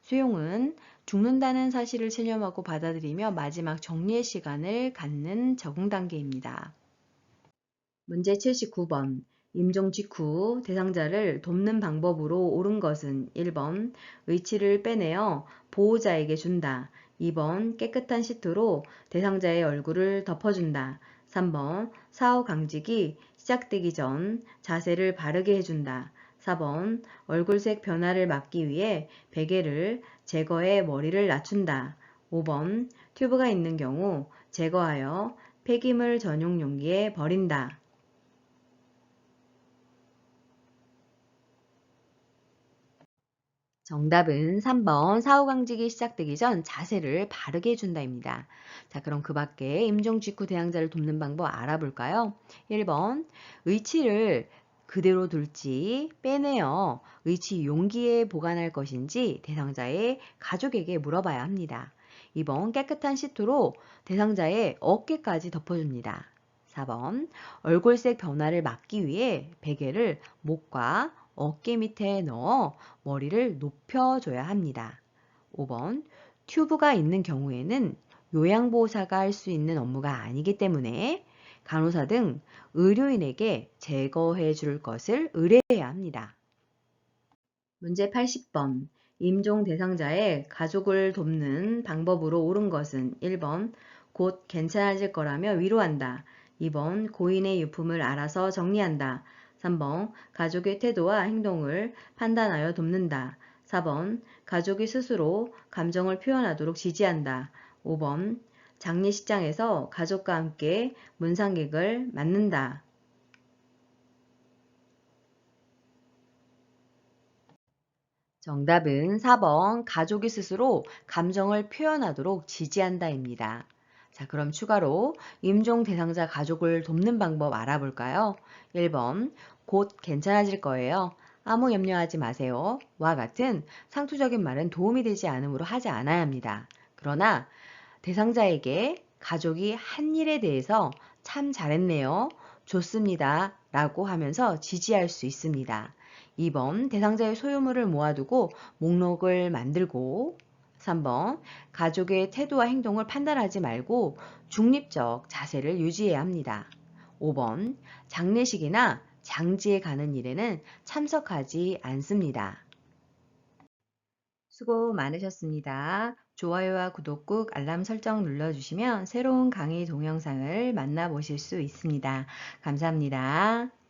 수용은 죽는다는 사실을 체념하고 받아들이며 마지막 정리의 시간을 갖는 적응 단계입니다. 문제 79번. 임종 직후 대상자를 돕는 방법으로 옳은 것은 1번 의치를 빼내어 보호자에게 준다. 2번 깨끗한 시트로 대상자의 얼굴을 덮어준다. 3번 사후 강직이 시작되기 전 자세를 바르게 해준다. 4번 얼굴색 변화를 막기 위해 베개를 제거해 머리를 낮춘다. 5번 튜브가 있는 경우 제거하여 폐기물 전용 용기에 버린다. 정답은 3번 사후강직이 시작되기 전 자세를 바르게 해준다입니다. 자, 그럼 그 밖에 임종 직후 대상자를 돕는 방법 알아볼까요? 1번 의치를 그대로 둘지 빼내어 의치 용기에 보관할 것인지 대상자의 가족에게 물어봐야 합니다. 2번 깨끗한 시트로 대상자의 어깨까지 덮어줍니다. 4번 얼굴색 변화를 막기 위해 베개를 목과 어깨 밑에 넣어 머리를 높여줘야 합니다. 5번 튜브가 있는 경우에는 요양보호사가 할 수 있는 업무가 아니기 때문에 간호사 등 의료인에게 제거해 줄 것을 의뢰해야 합니다. 문제 80번. 임종 대상자의 가족을 돕는 방법으로 옳은 것은 1번 곧 괜찮아질 거라며 위로한다. 2번 고인의 유품을 알아서 정리한다. 3번 가족의 태도와 행동을 판단하여 돕는다. 4번 가족이 스스로 감정을 표현하도록 지지한다. 5번 장례식장에서 가족과 함께 문상객을 맞는다. 정답은 4번 가족이 스스로 감정을 표현하도록 지지한다입니다. 자, 그럼 추가로 임종 대상자 가족을 돕는 방법 알아볼까요? 1번 곧 괜찮아질 거예요. 아무 염려하지 마세요. 와 같은 상투적인 말은 도움이 되지 않으므로 하지 않아야 합니다. 그러나 대상자에게 가족이 한 일에 대해서 참 잘했네요. 좋습니다. 라고 하면서 지지할 수 있습니다. 2번 대상자의 소유물을 모아두고 목록을 만들고 3번, 가족의 태도와 행동을 판단하지 말고 중립적 자세를 유지해야 합니다. 5번, 장례식이나 장지에 가는 일에는 참석하지 않습니다. 수고 많으셨습니다. 좋아요와 구독 꾹 알람 설정 눌러주시면 새로운 강의 동영상을 만나보실 수 있습니다. 감사합니다.